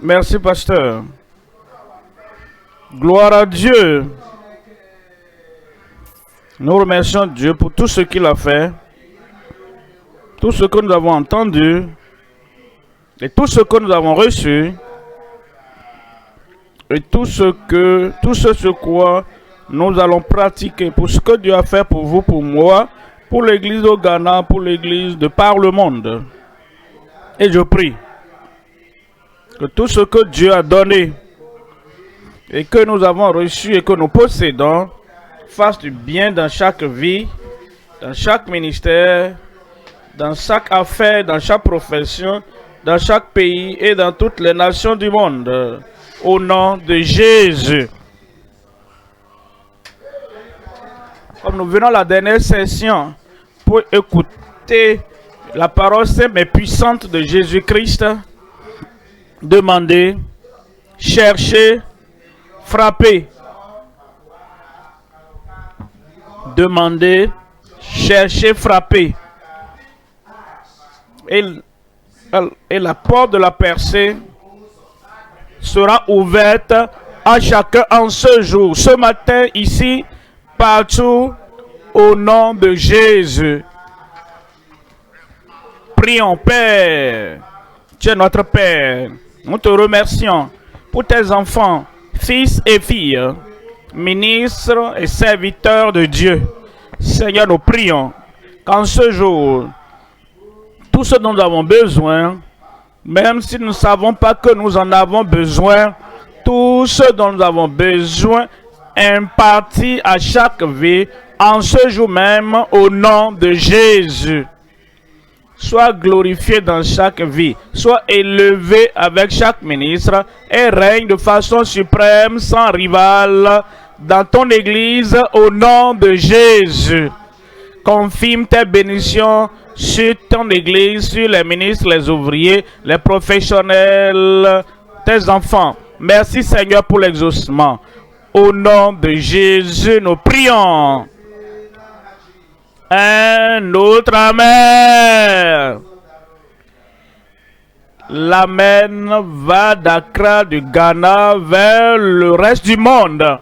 Merci, pasteur. Gloire à Dieu. Nous remercions Dieu pour tout ce qu'il a fait, tout ce que nous avons entendu et tout ce que nous avons reçu et tout ce sur quoi nous allons pratiquer, pour ce que Dieu a fait pour vous, pour moi, pour l'église au Ghana, pour l'église de par le monde. Et je prie que tout ce que Dieu a donné et que nous avons reçu et que nous possédons fasse du bien dans chaque vie, dans chaque ministère, dans chaque affaire, dans chaque profession, dans chaque pays et dans toutes les nations du monde. Au nom de Jésus. Comme nous venons à la dernière session pour écouter la parole simple et puissante de Jésus-Christ, demandez, cherchez, frappez. Demandez, cherchez, frappez. Et la porte de la percée sera ouverte à chacun en ce jour, ce matin, ici, partout, au nom de Jésus. Prions, Père. Tu es notre Père. Nous te remercions pour tes enfants, fils et filles, ministres et serviteurs de Dieu. Seigneur, nous prions qu'en ce jour, tout ce dont nous avons besoin, même si nous ne savons pas que nous en avons besoin, tout ce dont nous avons besoin imparti à chaque vie, en ce jour même, au nom de Jésus. Sois glorifié dans chaque vie, sois élevé avec chaque ministre et règne de façon suprême, sans rival, dans ton église, au nom de Jésus. Confirme tes bénédictions sur ton église, sur les ministres, les ouvriers, les professionnels, tes enfants. Merci Seigneur pour l'exaucement. Au nom de Jésus, nous prions. Un autre Amen. L'Amen va d'Accra, du Ghana, vers le reste du monde.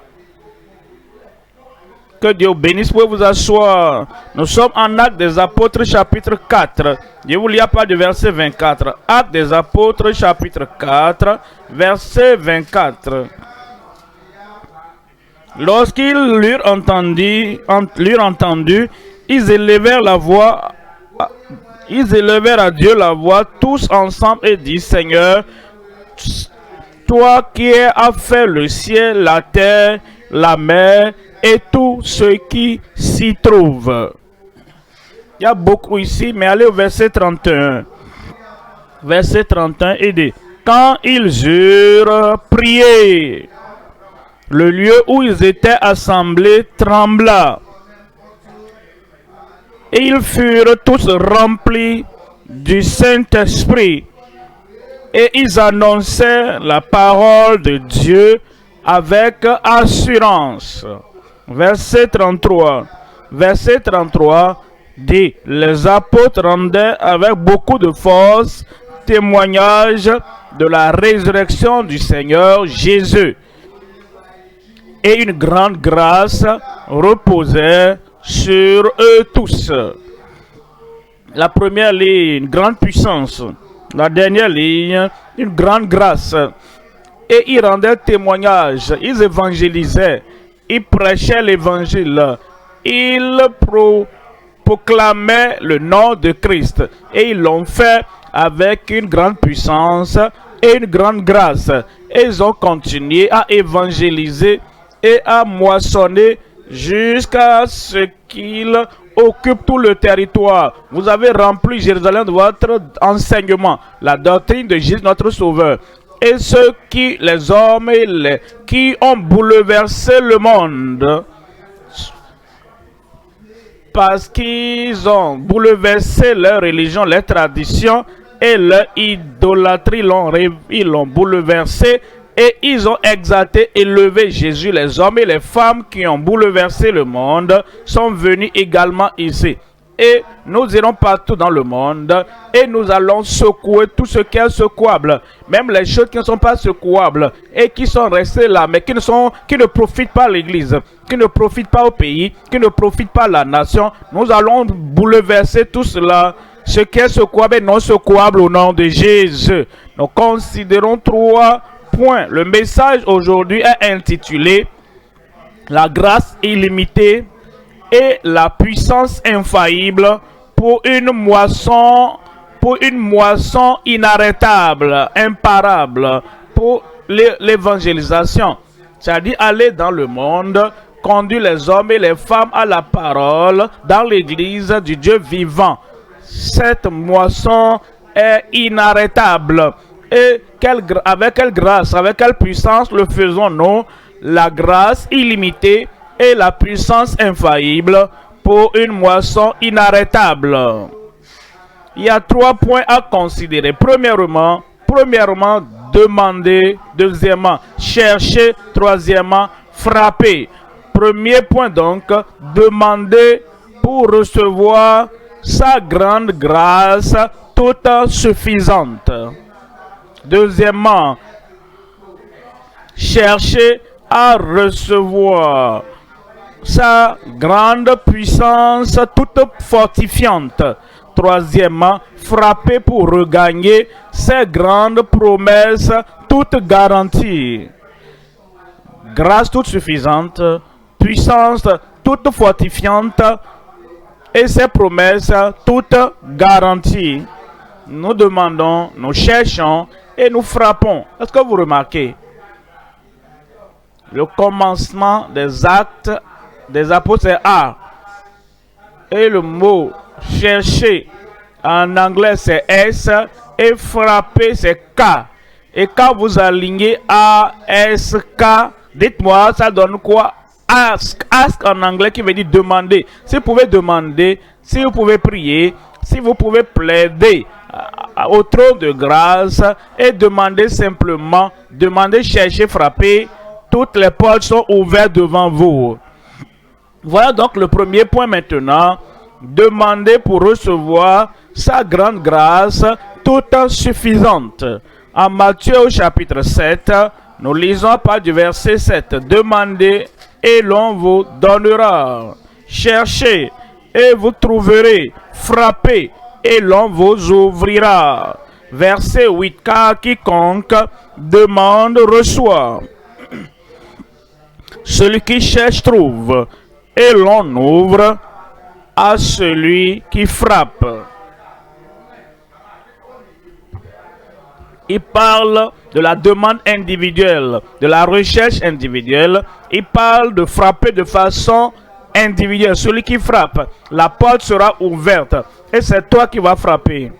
Que Dieu bénisse, vous pouvez vous asseoir. Nous sommes en Actes des Apôtres, chapitre 4. Je vous lis à part du verset 24. Actes des Apôtres, chapitre 4, verset 24. Lorsqu'ils l'eurent entendu, ils élevèrent à Dieu la voix tous ensemble et disent, Seigneur, toi qui as fait le ciel, la terre, la mer et tout ce qui s'y trouve. Il y a beaucoup ici, mais allez au verset 31. Verset 31 et dit, quand ils eurent prié, le lieu où ils étaient assemblés trembla. Et ils furent tous remplis du Saint-Esprit. Et ils annonçaient la parole de Dieu avec assurance. Verset 33. Verset 33 dit, les apôtres rendaient avec beaucoup de force témoignage de la résurrection du Seigneur Jésus. Et une grande grâce reposait sur eux tous. La première ligne, une grande puissance. La dernière ligne, une grande grâce. Et ils rendaient témoignage, ils évangélisaient, ils prêchaient l'évangile, ils proclamaient le nom de Christ. Et ils l'ont fait avec une grande puissance et une grande grâce. Et ils ont continué à évangéliser et à moissonner jusqu'à ce qu'il occupe tout le territoire. Vous avez rempli Jérusalem de votre enseignement, la doctrine de Jésus notre Sauveur. Et ceux qui, les hommes qui ont bouleversé le monde, parce qu'ils ont bouleversé leur religion, leurs traditions et leur idolâtrie, ils l'ont bouleversé. Et ils ont exalté, élevé Jésus. Les hommes et les femmes qui ont bouleversé le monde sont venus également ici. et nous irons partout dans le monde et nous allons secouer tout ce qui est secouable, même les choses qui ne sont pas secouables et qui sont restées là, mais qui ne profitent pas à l'Église, qui ne profitent pas au pays, qui ne profitent pas à la nation. Nous allons bouleverser tout cela, ce qui est secouable et non secouable au nom de Jésus. Nous considérons 3 points. Le message aujourd'hui est intitulé la grâce illimitée et la puissance infaillible pour une moisson inarrêtable, imparable, pour l'évangélisation. C'est-à-dire aller dans le monde, conduire les hommes et les femmes à la parole dans l'église du Dieu vivant. Cette moisson est inarrêtable. Et avec quelle grâce, avec quelle puissance le faisons-nous? La grâce illimitée et la puissance infaillible pour une moisson inarrêtable. Il y a 3 points à considérer. Premièrement, demander. Deuxièmement, chercher. Troisièmement, frapper. Premier point donc, demander pour recevoir sa grande grâce toute suffisante. Deuxièmement, chercher à recevoir sa grande puissance toute fortifiante. Troisièmement, frapper pour regagner ses grandes promesses toutes garanties. Grâce toute suffisante, puissance toute fortifiante et ses promesses toutes garanties. Nous demandons, nous cherchons et nous frappons. Est-ce que vous remarquez? Le commencement des actes des apôtres c'est A. Et le mot chercher en anglais c'est S. Et frapper c'est K. Et quand vous alignez A, S, K, dites-moi ça donne quoi? Ask. Ask en anglais qui veut dire demander. Si vous pouvez demander, si vous pouvez prier, si vous pouvez plaider au trône de grâce et demander simplement, demander, chercher, frapper, toutes les portes sont ouvertes devant vous. Voilà donc le premier point maintenant. Demander pour recevoir sa grande grâce toute suffisante. En Matthieu au chapitre 7, nous lisons par du verset 7. Demandez et l'on vous donnera. Cherchez et vous trouverez. Frappez et l'on vous ouvrira. Verset 8. Car quiconque demande reçoit. Celui qui cherche trouve, et l'on ouvre à celui qui frappe. Il parle de la demande individuelle, de la recherche individuelle. Il parle de frapper de façon individuelle. Celui qui frappe, la porte sera ouverte. Et c'est toi qui vas frapper.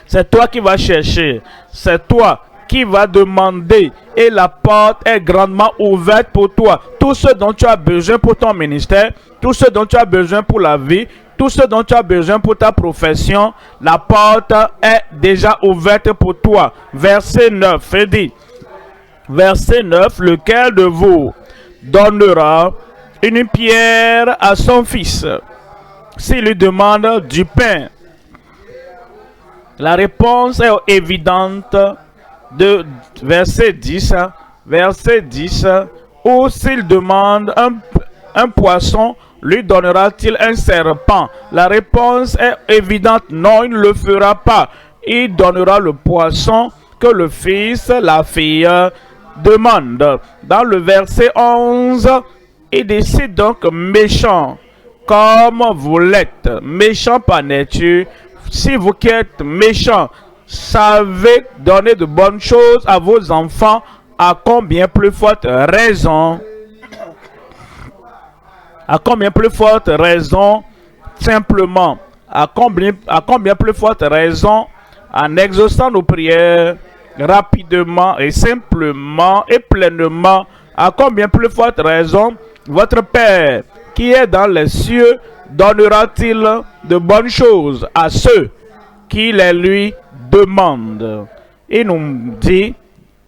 C'est toi qui vas chercher. C'est toi qui va demander et la porte est grandement ouverte pour toi. Tout ce dont tu as besoin pour ton ministère, tout ce dont tu as besoin pour la vie, tout ce dont tu as besoin pour ta profession, la porte est déjà ouverte pour toi. Verset 9, il dit, verset 9, lequel de vous donnera une pierre à son fils s'il lui demande du pain? La réponse est évidente de verset 10, ou s'il demande un poisson, lui donnera-t-il un serpent? La réponse est évidente, non, il ne le fera pas. Il donnera le poisson que le fils, la fille demande. Dans le verset 11, il décide donc méchant, comme vous l'êtes, méchant par nature. Si vous qui êtes méchant, savez donner de bonnes choses à vos enfants, à combien plus forte raison, simplement, à combien plus forte raison, en exaucant nos prières rapidement et simplement et pleinement, à combien plus forte raison, votre Père qui est dans les cieux donnera-t-il de bonnes choses à ceux qui les lui demandent. Il nous dit,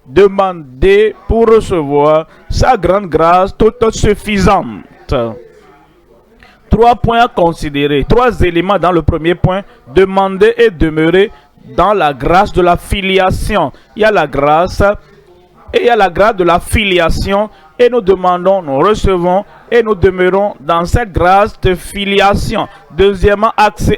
demandez pour recevoir sa grande grâce toute suffisante. 3 points à considérer, 3 éléments dans le premier point. Demander et demeurer dans la grâce de la filiation. Il y a la grâce et il y a la grâce de la filiation. Et nous demandons, nous recevons et nous demeurons dans cette grâce de filiation. Deuxièmement,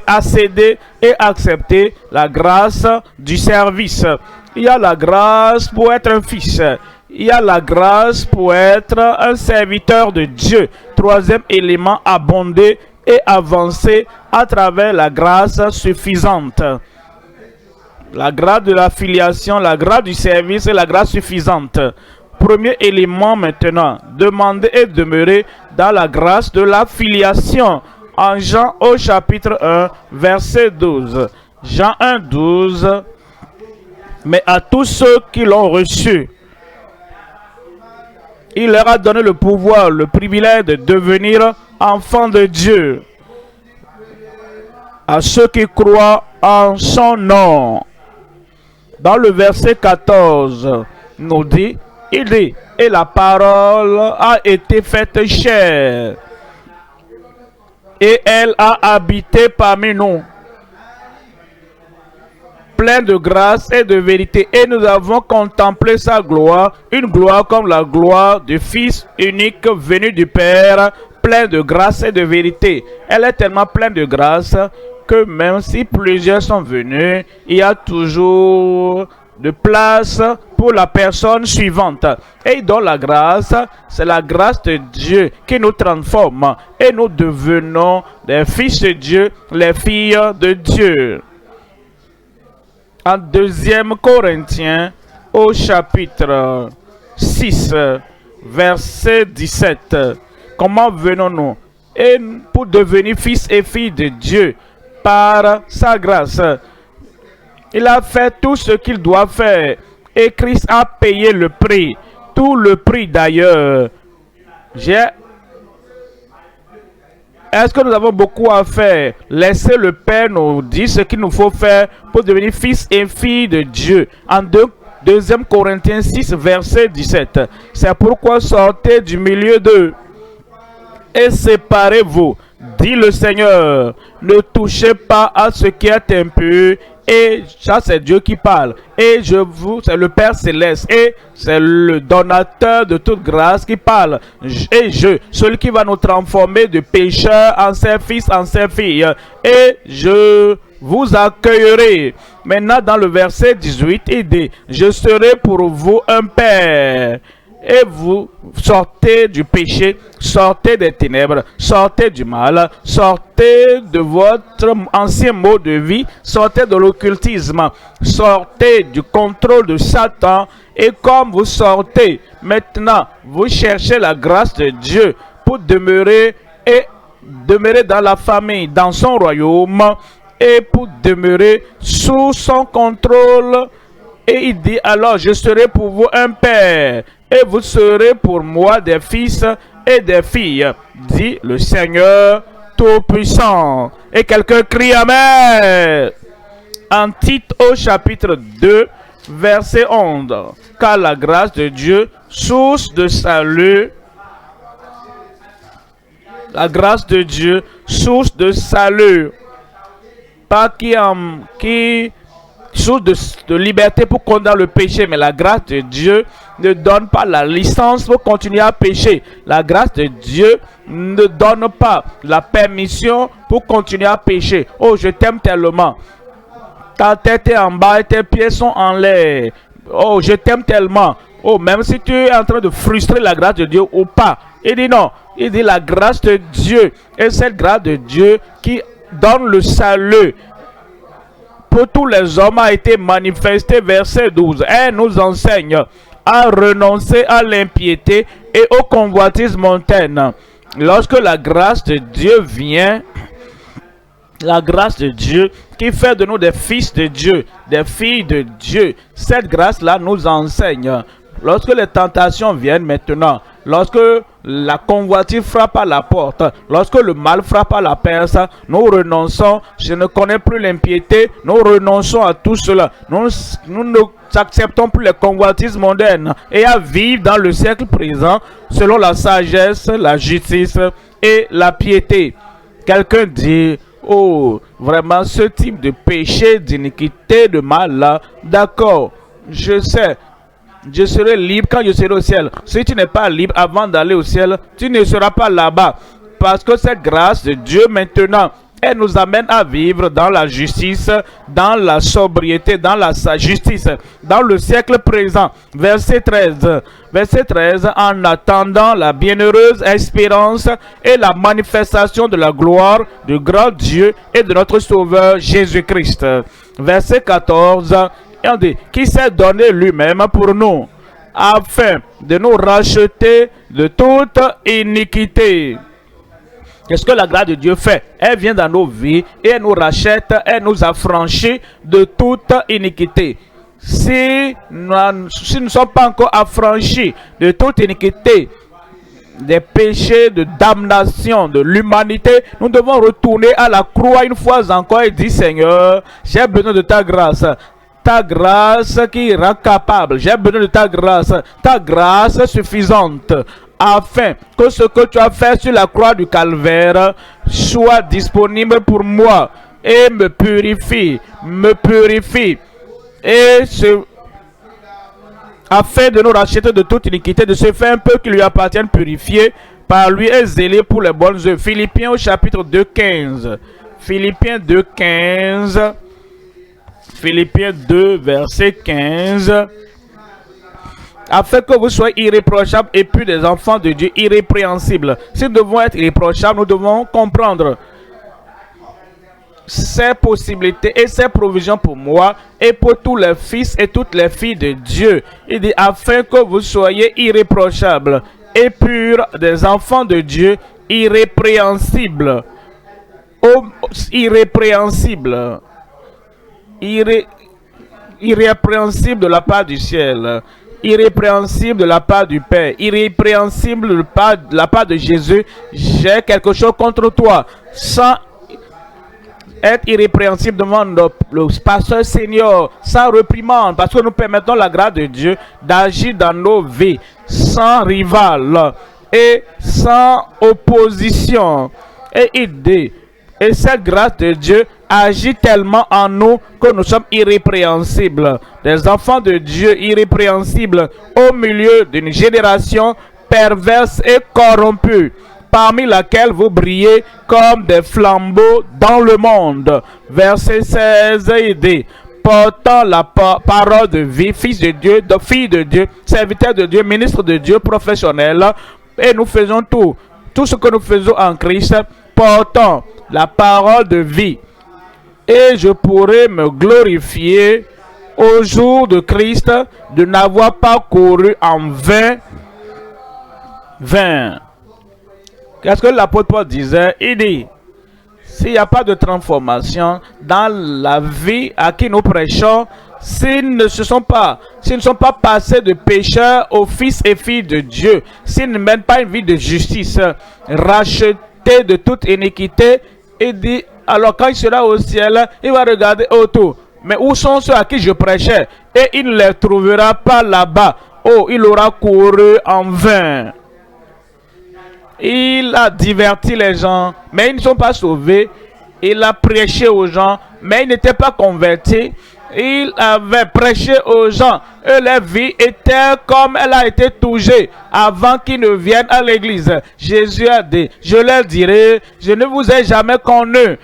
accéder et accepter la grâce du service. Il y a la grâce pour être un fils. Il y a la grâce pour être un serviteur de Dieu. Troisième élément, abonder et avancer à travers la grâce suffisante. La grâce de la filiation, la grâce du service et la grâce suffisante. Premier élément maintenant, demander et demeurer dans la grâce de la filiation. En Jean au chapitre 1, verset 12. Jean 1, 12. Mais à tous ceux qui l'ont reçu, il leur a donné le pouvoir, le privilège de devenir enfants de Dieu. À ceux qui croient en son nom. Dans le verset 14, nous dit, il dit, et la parole a été faite chair, et elle a habité parmi nous, plein de grâce et de vérité. Et nous avons contemplé sa gloire, une gloire comme la gloire du Fils unique venu du Père, plein de grâce et de vérité. Elle est tellement pleine de grâce que même si plusieurs sont venus, il y a toujours de place pour la personne suivante. Et dans la grâce, c'est la grâce de Dieu qui nous transforme et nous devenons des fils de Dieu, les filles de Dieu. En 2 Corinthiens, au chapitre 6, verset 17, comment venons-nous? Et pour devenir fils et filles de Dieu, par sa grâce. Il a fait tout ce qu'il doit faire. Et Christ a payé le prix. Tout le prix d'ailleurs. Est-ce que nous avons beaucoup à faire? Laissez le Père nous dire ce qu'il nous faut faire pour devenir fils et filles de Dieu. En 2 Corinthiens 6, verset 17. C'est pourquoi sortez du milieu d'eux et séparez-vous, dit le Seigneur. Ne touchez pas à ce qui est impur. Et ça, c'est Dieu qui parle. Et c'est le Père Céleste. Et c'est le donateur de toute grâce qui parle. Celui qui va nous transformer de pécheurs en ses fils, en ses filles. Et je vous accueillerai. Maintenant, dans le verset 18, il dit, je serai pour vous un père. Et vous sortez du péché, sortez des ténèbres, sortez du mal, sortez de votre ancien mode de vie, sortez de l'occultisme, sortez du contrôle de Satan. Et comme vous sortez, maintenant, vous cherchez la grâce de Dieu pour demeurer dans la famille, dans son royaume, et pour demeurer sous son contrôle. Et il dit, alors je serai pour vous un père, et vous serez pour moi des fils et des filles, dit le Seigneur Tout-Puissant. Et quelqu'un crie Amen. En Tite au chapitre 2, verset 11. Car la grâce de Dieu, source de salut, la grâce de Dieu, source de salut, pas qui source de liberté pour condamner le péché, mais la grâce de Dieu ne donne pas la licence pour continuer à pécher. La grâce de Dieu ne donne pas la permission pour continuer à pécher. Oh, je t'aime tellement. Ta tête est en bas et tes pieds sont en l'air. Oh, je t'aime tellement. Oh, même si tu es en train de frustrer la grâce de Dieu ou pas. Il dit non. Il dit la grâce de Dieu. Et cette grâce de Dieu qui donne le salut pour tous les hommes a été manifesté, verset 12. Elle nous enseigne à renoncer à l'impiété et au convoitisme mondain. Lorsque la grâce de Dieu vient, la grâce de Dieu qui fait de nous des fils de Dieu, des filles de Dieu, cette grâce-là nous enseigne. Lorsque les tentations viennent maintenant, lorsque la convoitise frappe à la porte, lorsque le mal frappe à la perce, nous renonçons. Je ne connais plus l'impiété, nous renonçons à tout cela. Nous ne acceptons plus les convoitises mondaines et à vivre dans le siècle présent selon la sagesse, la justice et la piété. Quelqu'un dit, oh, vraiment ce type de péché, d'iniquité, de mal là, d'accord, je sais. Je serai libre quand je serai au ciel. Si tu n'es pas libre avant d'aller au ciel, tu ne seras pas là-bas. Parce que cette grâce de Dieu maintenant, elle nous amène à vivre dans la justice, dans la sobriété, dans la justice, dans le siècle présent. Verset 13. Verset 13. En attendant la bienheureuse espérance et la manifestation de la gloire du grand Dieu et de notre Sauveur Jésus-Christ. Verset 14. Et on dit, qui s'est donné lui-même pour nous, afin de nous racheter de toute iniquité. Qu'est-ce que la grâce de Dieu fait? Elle vient dans nos vies et elle nous rachète, elle nous affranchit de toute iniquité. Si nous ne sommes pas encore affranchis de toute iniquité, des péchés de damnation de l'humanité, nous devons retourner à la croix une fois encore et dire, Seigneur, j'ai besoin de ta grâce. Ta grâce qui rend capable. J'ai besoin de ta grâce suffisante, afin que ce que tu as fait sur la croix du calvaire soit disponible pour moi et me purifie, et afin de nous racheter de toute iniquité, de ce fait un peu qui lui appartient purifié par lui et zélé pour les bonnes œuvres. Philippiens au chapitre 2, 15. Philippiens 2, 15. Philippiens 2, verset 15. Afin que vous soyez irréprochables et puis des enfants de Dieu irrépréhensibles. Si nous devons être irréprochables, nous devons comprendre ces possibilités et ces provisions pour moi et pour tous les fils et toutes les filles de Dieu. Il dit, afin que vous soyez irréprochables et purs des enfants de Dieu irrépréhensibles. Oh, irrépréhensibles. Irrépréhensible de la part du ciel, irrépréhensible de la part du Père, irrépréhensible de la part de Jésus. J'ai quelque chose contre toi. Sans être irrépréhensible devant le pasteur Seigneur, sans réprimande, parce que nous permettons la grâce de Dieu d'agir dans nos vies sans rival et sans opposition et idée. Et cette grâce de Dieu agit tellement en nous que nous sommes irrépréhensibles. Des enfants de Dieu irrépréhensibles au milieu d'une génération perverse et corrompue, parmi laquelle vous brillez comme des flambeaux dans le monde. Verset 16 et dit, portant la parole de vie, fils de Dieu, de fille de Dieu, serviteur de Dieu, ministre de Dieu, professionnel, et nous faisons tout ce que nous faisons en Christ, portant la parole de vie. Et je pourrai me glorifier au jour de Christ de n'avoir pas couru en vain. Qu'est-ce que l'apôtre Paul disait? Il dit, s'il n'y a pas de transformation dans la vie à qui nous prêchons, s'ils ne sont pas passés de pécheurs aux fils et filles de Dieu, s'ils ne mènent pas une vie de justice, rachetés de toute iniquité, il dit, alors quand il sera au ciel, il va regarder autour. Mais où sont ceux à qui je prêchais? Et il ne les trouvera pas là-bas. Oh, il aura couru en vain. Il a diverti les gens, mais ils ne sont pas sauvés. Il a prêché aux gens, mais ils n'étaient pas convertis. Il avait prêché aux gens et leur vie était comme elle a été touchée avant qu'ils ne viennent à l'église. Jésus a dit, je leur dirai, je ne vous ai jamais connu.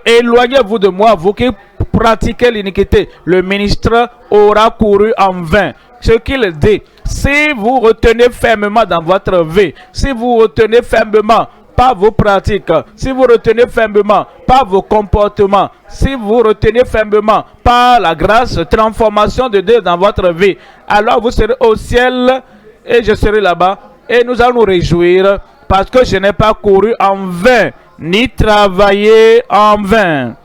Éloignez-vous de moi, vous qui pratiquez l'iniquité. Le ministre aura couru en vain. Ce qu'il dit, si vous retenez fermement dans votre vie, si vous retenez fermement par vos pratiques, si vous retenez fermement par vos comportements, si vous retenez fermement par la grâce, transformation de Dieu dans votre vie, alors vous serez au ciel et je serai là-bas et nous allons nous réjouir parce que je n'ai pas couru en vain, ni travaillé en vain.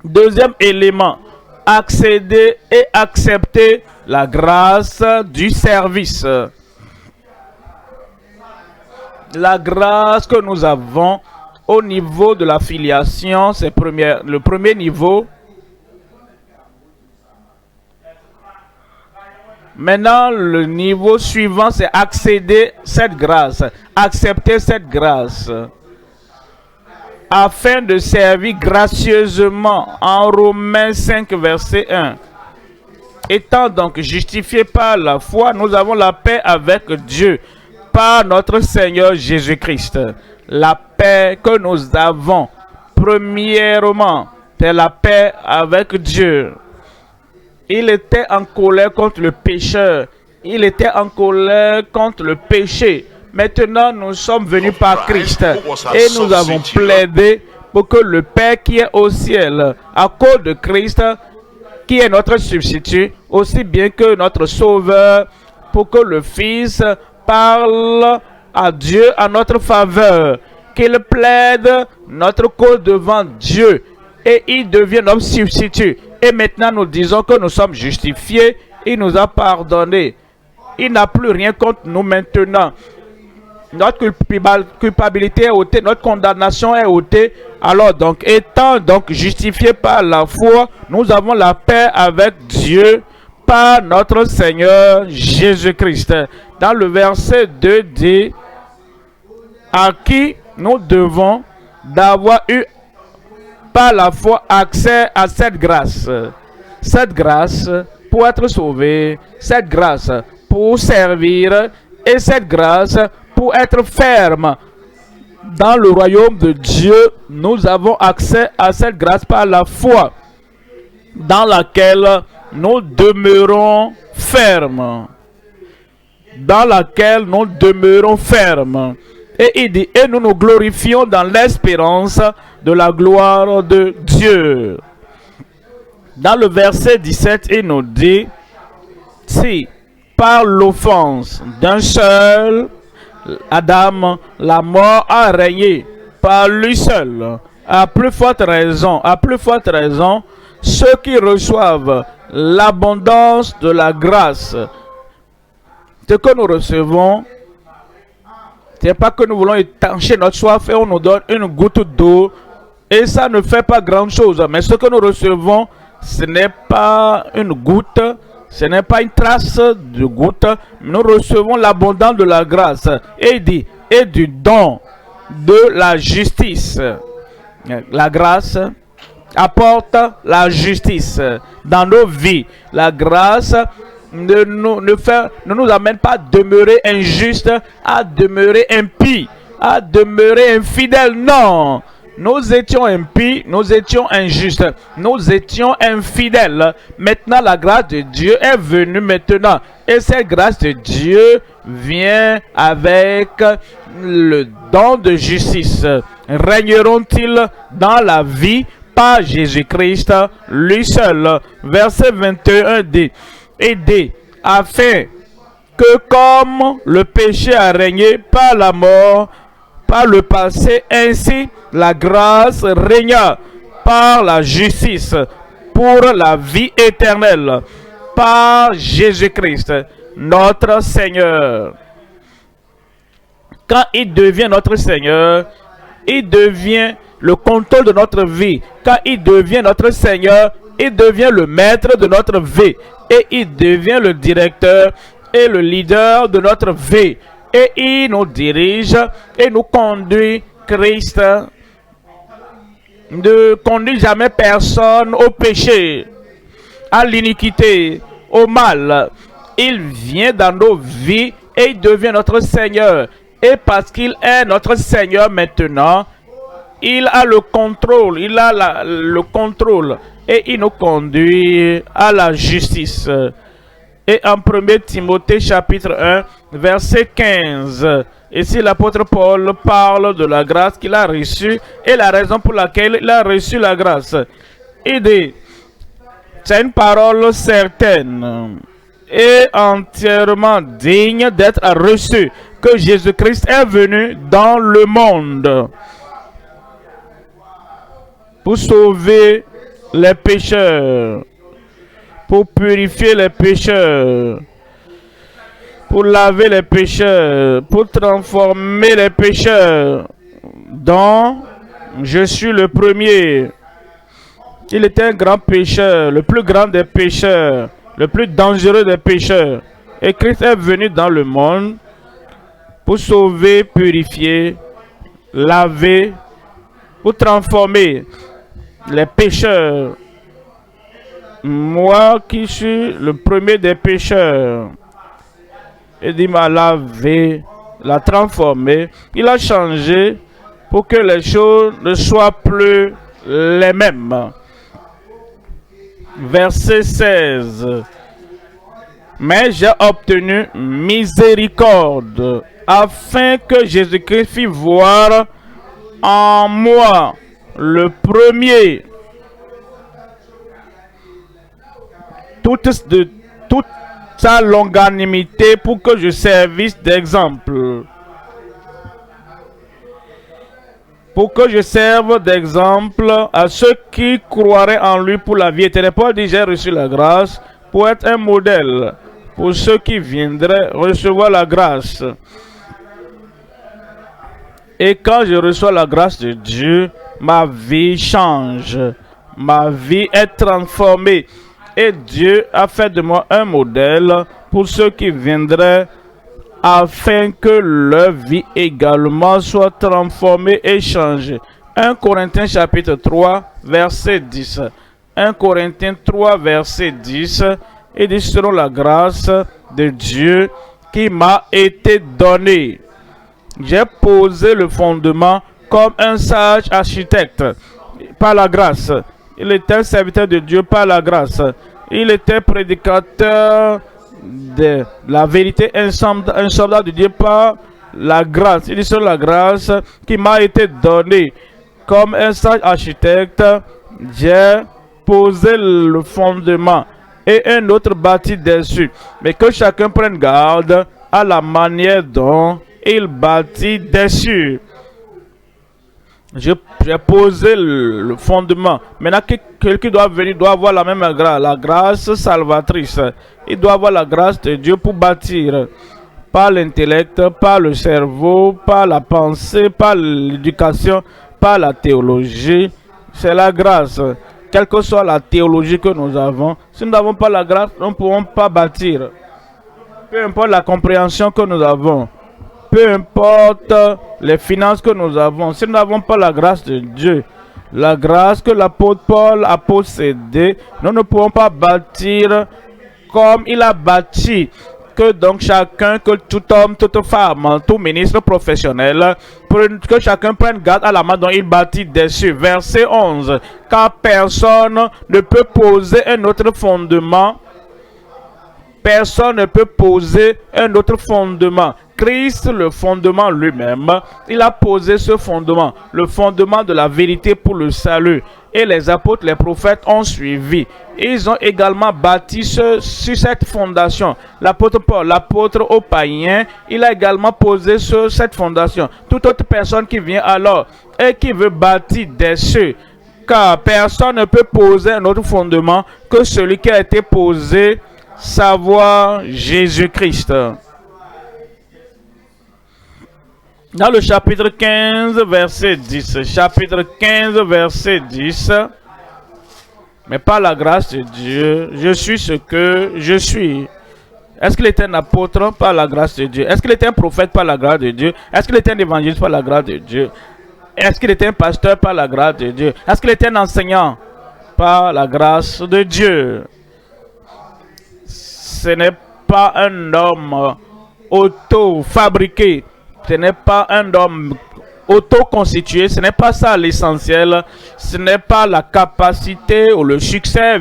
Deuxième élément, accéder et accepter la grâce du service. La grâce que nous avons au niveau de la filiation, c'est le premier niveau. Maintenant, le niveau suivant, c'est accéder cette grâce, accepter cette grâce. afin de servir gracieusement en Romains 5, verset 1. Étant donc justifiés par la foi, nous avons la paix avec Dieu par notre Seigneur Jésus-Christ. La paix que nous avons, premièrement, c'est la paix avec Dieu. Il était en colère contre le pécheur. Il était en colère contre le péché. Maintenant, nous sommes venus par Christ et nous avons plaidé pour que le Père qui est au ciel, à cause de Christ, qui est notre substitut, aussi bien que notre Sauveur, pour que le Fils parle à Dieu en notre faveur, qu'il plaide notre cause devant Dieu et il devient notre substitut. Et maintenant, nous disons que nous sommes justifiés, il nous a pardonné. Il n'a plus rien contre nous maintenant. Notre culpabilité est ôtée, notre condamnation est ôtée. Alors donc, étant donc justifiés par la foi, nous avons la paix avec Dieu par notre Seigneur Jésus-Christ. Dans le verset 2 dit, à qui nous devons d'avoir eu par la foi accès à cette grâce. Cette grâce pour être sauvé, cette grâce pour servir et cette grâce pour être ferme. Dans le royaume de Dieu, nous avons accès à cette grâce par la foi dans laquelle nous demeurons fermes. Dans laquelle nous demeurons fermes. Et il dit, et nous nous glorifions dans l'espérance de la gloire de Dieu. Dans le verset 17, il nous dit, si par l'offense d'un seul Adam, la mort a régné par lui seul, à plus forte raison, ceux qui reçoivent l'abondance de la grâce, ce que nous recevons, ce n'est pas que nous voulons étancher notre soif et on nous donne une goutte d'eau et ça ne fait pas grand chose. Mais ce que nous recevons, ce n'est pas une goutte, ce n'est pas une trace de goutte. Nous recevons l'abondance de la grâce. Et il dit, et du don de la justice. La grâce apporte la justice dans nos vies. La grâce ne nous amène pas à demeurer injuste, à demeurer impie, à demeurer infidèle. Non, nous étions impies, nous étions injustes, nous étions infidèles. Maintenant, la grâce de Dieu est venue maintenant. Et cette grâce de Dieu vient avec le don de justice. Régneront-ils dans la vie par Jésus-Christ, lui seul. Verset 21 dit, aider, afin que comme le péché a régné par la mort, par le passé, ainsi la grâce régna par la justice pour la vie éternelle, par Jésus-Christ, notre Seigneur. Quand il devient notre Seigneur, il devient le contrôle de notre vie. Quand il devient notre Seigneur, il devient le maître de notre vie. Et il devient le directeur et le leader de notre vie. Et il nous dirige et nous conduit. Christ ne conduit jamais personne au péché, à l'iniquité, au mal. Il vient dans nos vies et il devient notre Seigneur. Et parce qu'il est notre Seigneur maintenant, il a le contrôle, le contrôle et il nous conduit à la justice. Et en 1 Timothée chapitre 1, verset 15, ici l'apôtre Paul parle de la grâce qu'il a reçue et la raison pour laquelle il a reçu la grâce. Il dit, c'est une parole certaine et entièrement digne d'être reçue, que Jésus-Christ est venu dans le monde pour sauver les pécheurs, pour purifier les pécheurs, pour laver les pécheurs, pour transformer les pécheurs, dont je suis le premier. Il était un grand pécheur, le plus grand des pécheurs, le plus dangereux des pécheurs. Et Christ est venu dans le monde pour sauver, purifier, laver pour transformer les pécheurs. Moi qui suis le premier des pécheurs. Il m'a lavé, l'a transformé, il a changé pour que les choses ne soient plus les mêmes. Verset 16. Mais j'ai obtenu miséricorde afin que Jésus-Christ fît voir en moi le premier toute sa longanimité pour que je servisse d'exemple. Pour que je serve d'exemple à ceux qui croiraient en lui pour la vie éternelle. Paul dit, j'ai reçu la grâce pour être un modèle pour ceux qui viendraient recevoir la grâce. Et quand je reçois la grâce de Dieu, ma vie change. Ma vie est transformée. Et Dieu a fait de moi un modèle pour ceux qui viendraient afin que leur vie également soit transformée et changée. 1 Corinthiens chapitre 3, verset 10. 1 Corinthiens 3, verset 10. Il dit, selon la grâce de Dieu qui m'a été donnée, j'ai posé le fondement comme un sage architecte par la grâce. Il était serviteur de Dieu par la grâce. Il était prédicateur de la vérité, un soldat de Dieu par la grâce. Il dit sur la grâce qui m'a été donnée. Comme un sage architecte, j'ai posé le fondement et un autre bâti dessus. Mais que chacun prenne garde à la manière dont il bâtit dessus. J'ai posé le fondement. Maintenant, quelqu'un doit venir, doit avoir la même grâce, la grâce salvatrice. Il doit avoir la grâce de Dieu pour bâtir. Pas l'intellect, pas le cerveau, pas la pensée, pas l'éducation, pas la théologie. C'est la grâce. Quelle que soit la théologie que nous avons, si nous n'avons pas la grâce, nous ne pourrons pas bâtir. Peu importe la compréhension que nous avons. Peu importe les finances que nous avons, si nous n'avons pas la grâce de Dieu, la grâce que l'apôtre Paul a possédée, nous ne pourrons pas bâtir comme il a bâti. Que donc chacun, que tout homme, toute femme, tout ministre professionnel, que chacun prenne garde à la main dont il bâtit dessus. Verset 11. Car personne ne peut poser un autre fondement. Personne ne peut poser un autre fondement. Christ, le fondement lui-même, il a posé ce fondement, le fondement de la vérité pour le salut. Et les apôtres, les prophètes ont suivi. Ils ont également bâti sur cette fondation. L'apôtre Paul, l'apôtre aux païens, il a également posé sur cette fondation. Toute autre personne qui vient alors et qui veut bâtir dessus, car personne ne peut poser un autre fondement que celui qui a été posé, savoir Jésus-Christ. Dans le chapitre 15, verset 10. Chapitre 15, verset 10. Mais par la grâce de Dieu, je suis ce que je suis. Est-ce qu'il était un apôtre par la grâce de Dieu? Est-ce qu'il était un prophète par la grâce de Dieu? Est-ce qu'il était un évangéliste par la grâce de Dieu? Est-ce qu'il était un pasteur par la grâce de Dieu? Est-ce qu'il était un enseignant par la grâce de Dieu? Ce n'est pas un homme auto-fabriqué. Ce n'est pas un homme auto-constitué. Ce n'est pas ça l'essentiel. Ce n'est pas la capacité ou le succès.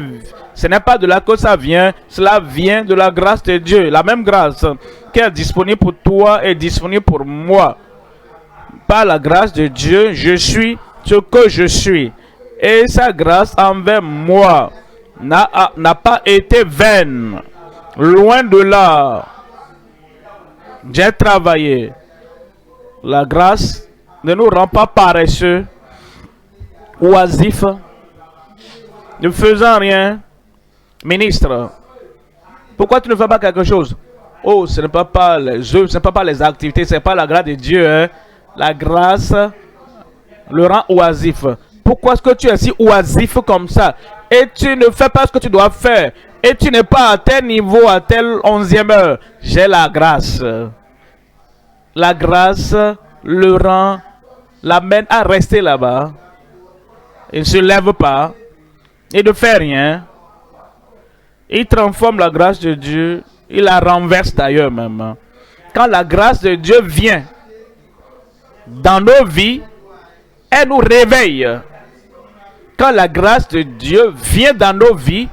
Ce n'est pas de là que ça vient. Cela vient de la grâce de Dieu. La même grâce qui est disponible pour toi est disponible pour moi. Par la grâce de Dieu, je suis ce que je suis. Et sa grâce envers moi n'a pas été vaine. Loin de là. J'ai travaillé. La grâce ne nous rend pas paresseux, oisifs, ne faisant rien. Ministre, pourquoi tu ne fais pas quelque chose? Oh, ce n'est pas les œuvres, ce n'est pas les activités, ce n'est pas la grâce de Dieu. Hein? La grâce le rend oisif. Pourquoi est-ce que tu es si oisif comme ça? Et tu ne fais pas ce que tu dois faire. Et tu n'es pas à tel niveau, à telle 11e heure. J'ai la grâce. La grâce le rend, l'amène à rester là-bas. il ne se lève pas, il ne fait rien, il transforme la grâce de Dieu, il la renverse d'ailleurs même. Quand la grâce de Dieu vient dans nos vies, elle nous réveille. Quand la grâce de Dieu vient dans nos vies,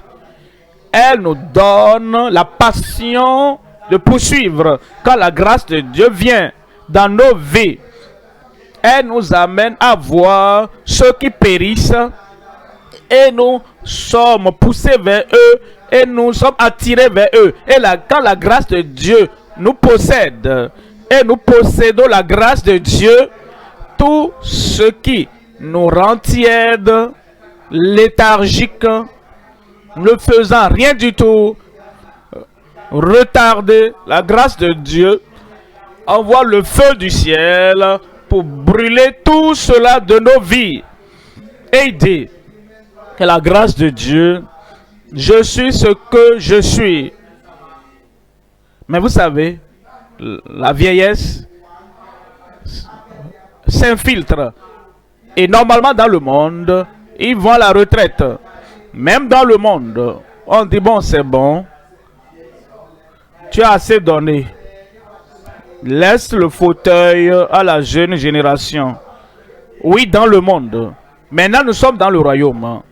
elle nous donne la passion de poursuivre. Quand la grâce de Dieu vient dans nos vies, elle nous amène à voir ceux qui périssent et nous sommes poussés vers eux et nous sommes attirés vers eux. Et quand la grâce de Dieu nous possède et nous possédons la grâce de Dieu, tout ce qui nous rend tièdes, léthargiques, ne faisant rien du tout, retarder la grâce de Dieu, envoie le feu du ciel pour brûler tout cela de nos vies. Et il dit que la grâce de Dieu, je suis ce que je suis. Mais vous savez, la vieillesse s'infiltre. Et normalement dans le monde, ils vont à la retraite. Même dans le monde, on dit bon, c'est bon. Tu as assez donné. Laisse le fauteuil à la jeune génération. Oui, dans le monde. Maintenant, nous sommes dans le royaume.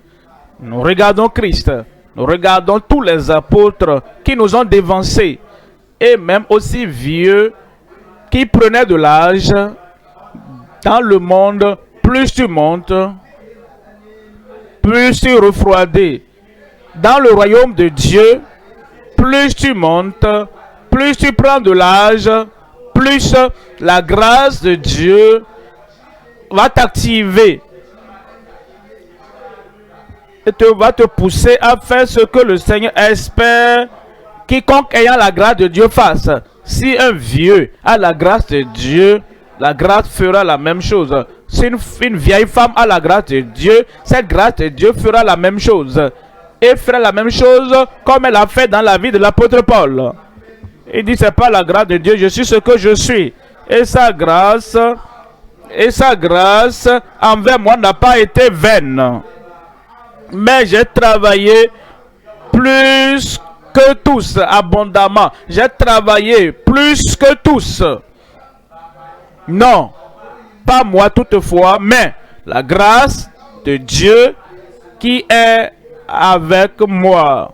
Nous regardons Christ. Nous regardons tous les apôtres qui nous ont dévancés. Et même aussi vieux qui prenaient de l'âge. Dans le monde, plus tu montes, plus tu refroidis. Dans le royaume de Dieu, plus tu montes, plus tu prends de l'âge, plus la grâce de Dieu va t'activer et va te pousser à faire ce que le Seigneur espère quiconque ayant la grâce de Dieu fasse. Si un vieux a la grâce de Dieu, la grâce fera la même chose. Si une vieille femme a la grâce de Dieu, cette grâce de Dieu fera la même chose. Et fera la même chose comme elle a fait dans la vie de l'apôtre Paul. Il dit, c'est pas la grâce de Dieu, je suis ce que je suis. Et sa grâce envers moi n'a pas été vaine. Mais j'ai travaillé plus que tous, abondamment. J'ai travaillé plus que tous. Non, pas moi toutefois, mais la grâce de Dieu qui est avec moi.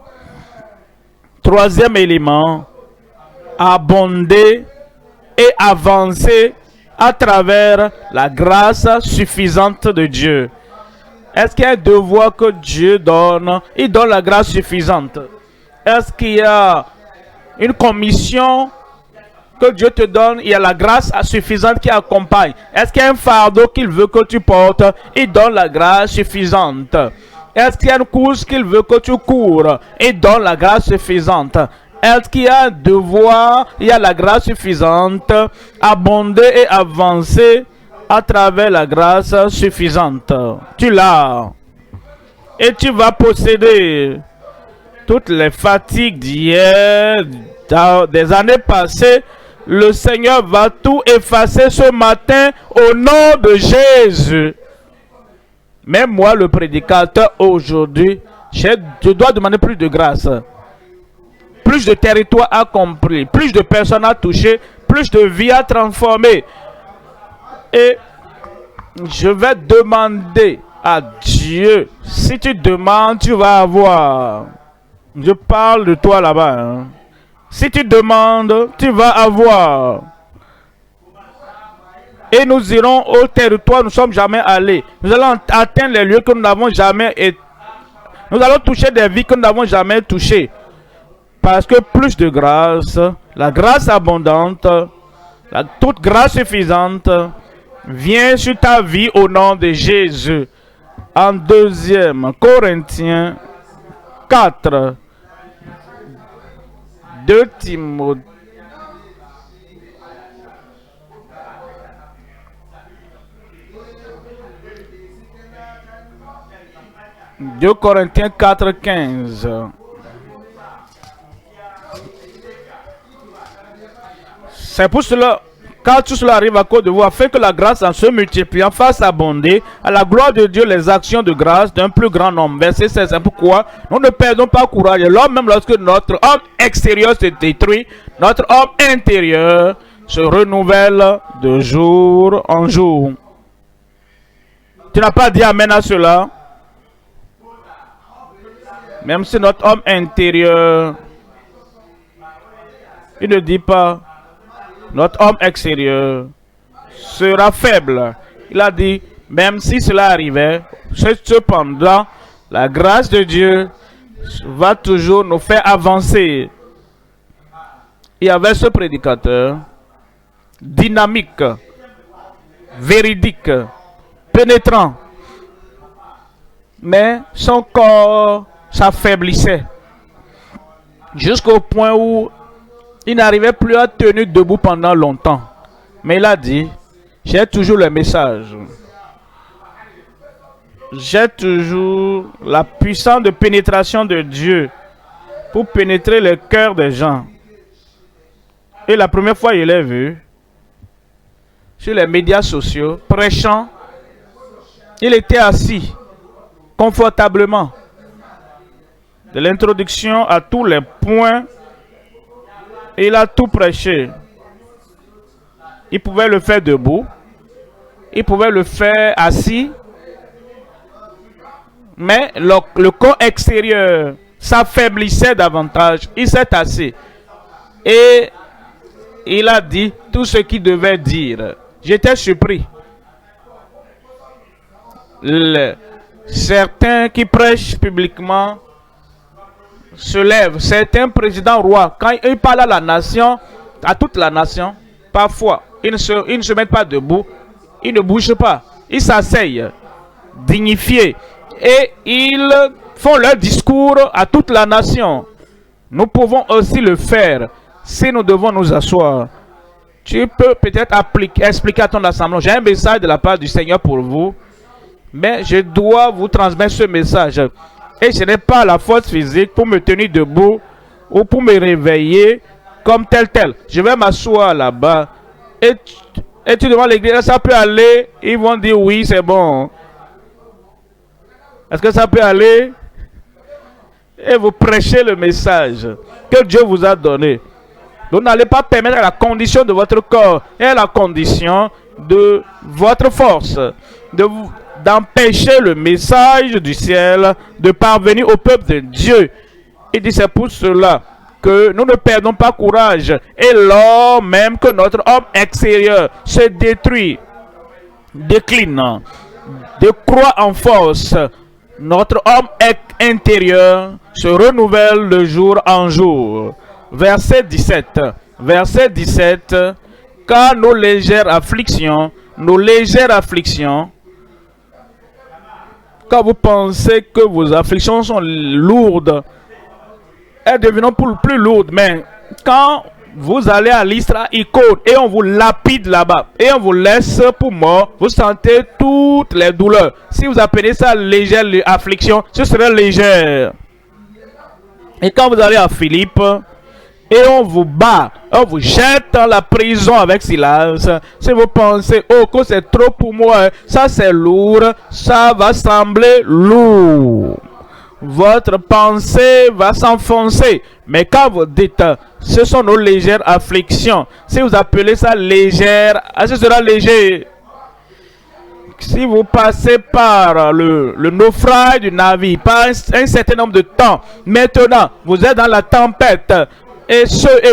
Troisième élément, abonder et avancer à travers la grâce suffisante de Dieu. Est-ce qu'il y a un devoir que Dieu donne? Il donne la grâce suffisante. Est-ce qu'il y a une commission que Dieu te donne? Il y a la grâce suffisante qui accompagne. Est-ce qu'il y a un fardeau qu'il veut que tu portes? Il donne la grâce suffisante. Est-ce qu'il y a une course qu'il veut que tu cours? Il donne la grâce suffisante. Est-ce qu'il y a un devoir? Il y a la grâce suffisante. Abonder et avancer à travers la grâce suffisante. Tu l'as. Et tu vas posséder toutes les fatigues d'hier, des années passées. Le Seigneur va tout effacer ce matin au nom de Jésus. Même moi, le prédicateur, aujourd'hui, je dois demander plus de grâce. Plus de territoire accompli, plus de personnes à toucher, plus de vies à transformer. Et je vais demander à Dieu. Si tu demandes, tu vas avoir. Je parle de toi là-bas. Hein. Si tu demandes, tu vas avoir. Et nous irons au territoire où nous ne sommes jamais allés. Nous allons atteindre les lieux que nous n'avons jamais été. Nous allons toucher des vies que nous n'avons jamais touchées. Parce que plus de grâce, la grâce abondante, toute grâce suffisante, vient sur ta vie au nom de Jésus. En 2 Corinthiens 4, 2 Timothée. 2 Corinthiens 4, 15. C'est pour cela Car tout cela arrive à cause de vous, afin que la grâce en se multipliant fasse abonder à la gloire de Dieu les actions de grâce d'un plus grand nombre. Verset 16. C'est pourquoi nous ne perdons pas courage. Lors même lorsque notre homme extérieur se détruit, notre homme intérieur se renouvelle de jour en jour. Tu n'as pas dit amen à cela? Même si notre homme intérieur, il ne dit pas, notre homme extérieur sera faible. Il a dit, même si cela arrivait, cependant, la grâce de Dieu va toujours nous faire avancer. Il y avait ce prédicateur, dynamique, véridique, pénétrant, mais son corps s'affaiblissait jusqu'au point où il n'arrivait plus à tenir debout pendant longtemps. Mais il a dit, j'ai toujours le message. J'ai toujours la puissance de pénétration de Dieu pour pénétrer le cœur des gens. Et la première fois, il l'a vu sur les médias sociaux, prêchant. Il était assis confortablement. De l'introduction à tous les points, il a tout prêché. Il pouvait le faire debout, il pouvait le faire assis, mais le corps extérieur s'affaiblissait davantage. Il s'est assis et il a dit tout ce qu'il devait dire. J'étais surpris. Certains qui prêchent publiquement se lèvent. Certains présidents rois, quand ils parlent à la nation, à toute la nation, parfois, ils ne se mettent pas debout, ils ne bougent pas, ils s'asseyent, dignifiés, et ils font leur discours à toute la nation. Nous pouvons aussi le faire si nous devons nous asseoir. Tu peux peut-être expliquer à ton assemblée, j'ai un message de la part du Seigneur pour vous, mais je dois vous transmettre ce message. Et ce n'est pas la force physique pour me tenir debout ou pour me réveiller comme tel. Je vais m'asseoir là-bas. Et tu demandes l'église, ça peut aller? Ils vont dire oui, c'est bon. Est-ce que ça peut aller? Et vous prêchez le message que Dieu vous a donné. Vous n'allez pas permettre à la condition de votre corps et à la condition de votre force d'empêcher le message du ciel de parvenir au peuple de Dieu. Il dit c'est pour cela que nous ne perdons pas courage. Et lors même que notre homme extérieur se détruit, décline, décroît en force, notre homme intérieur se renouvelle de jour en jour. Verset 17. Verset 17. Car nos légères afflictions, quand vous pensez que vos afflictions sont lourdes, elles deviennent plus lourdes. Mais quand vous allez à Lystre, Icône, et on vous lapide là-bas, et on vous laisse pour mort, vous sentez toutes les douleurs. Si vous appelez ça légère affliction, ce serait légère. Et quand vous allez à Philippe, et on vous bat, on vous jette dans la prison avec Silas. Si vous pensez, oh, que c'est trop pour moi, ça c'est lourd, ça va sembler lourd. Votre pensée va s'enfoncer. Mais quand vous dites, ce sont nos légères afflictions, si vous appelez ça légère, ce sera léger. Si vous passez par le naufrage du navire, par un certain nombre de temps, maintenant, vous êtes dans la tempête, et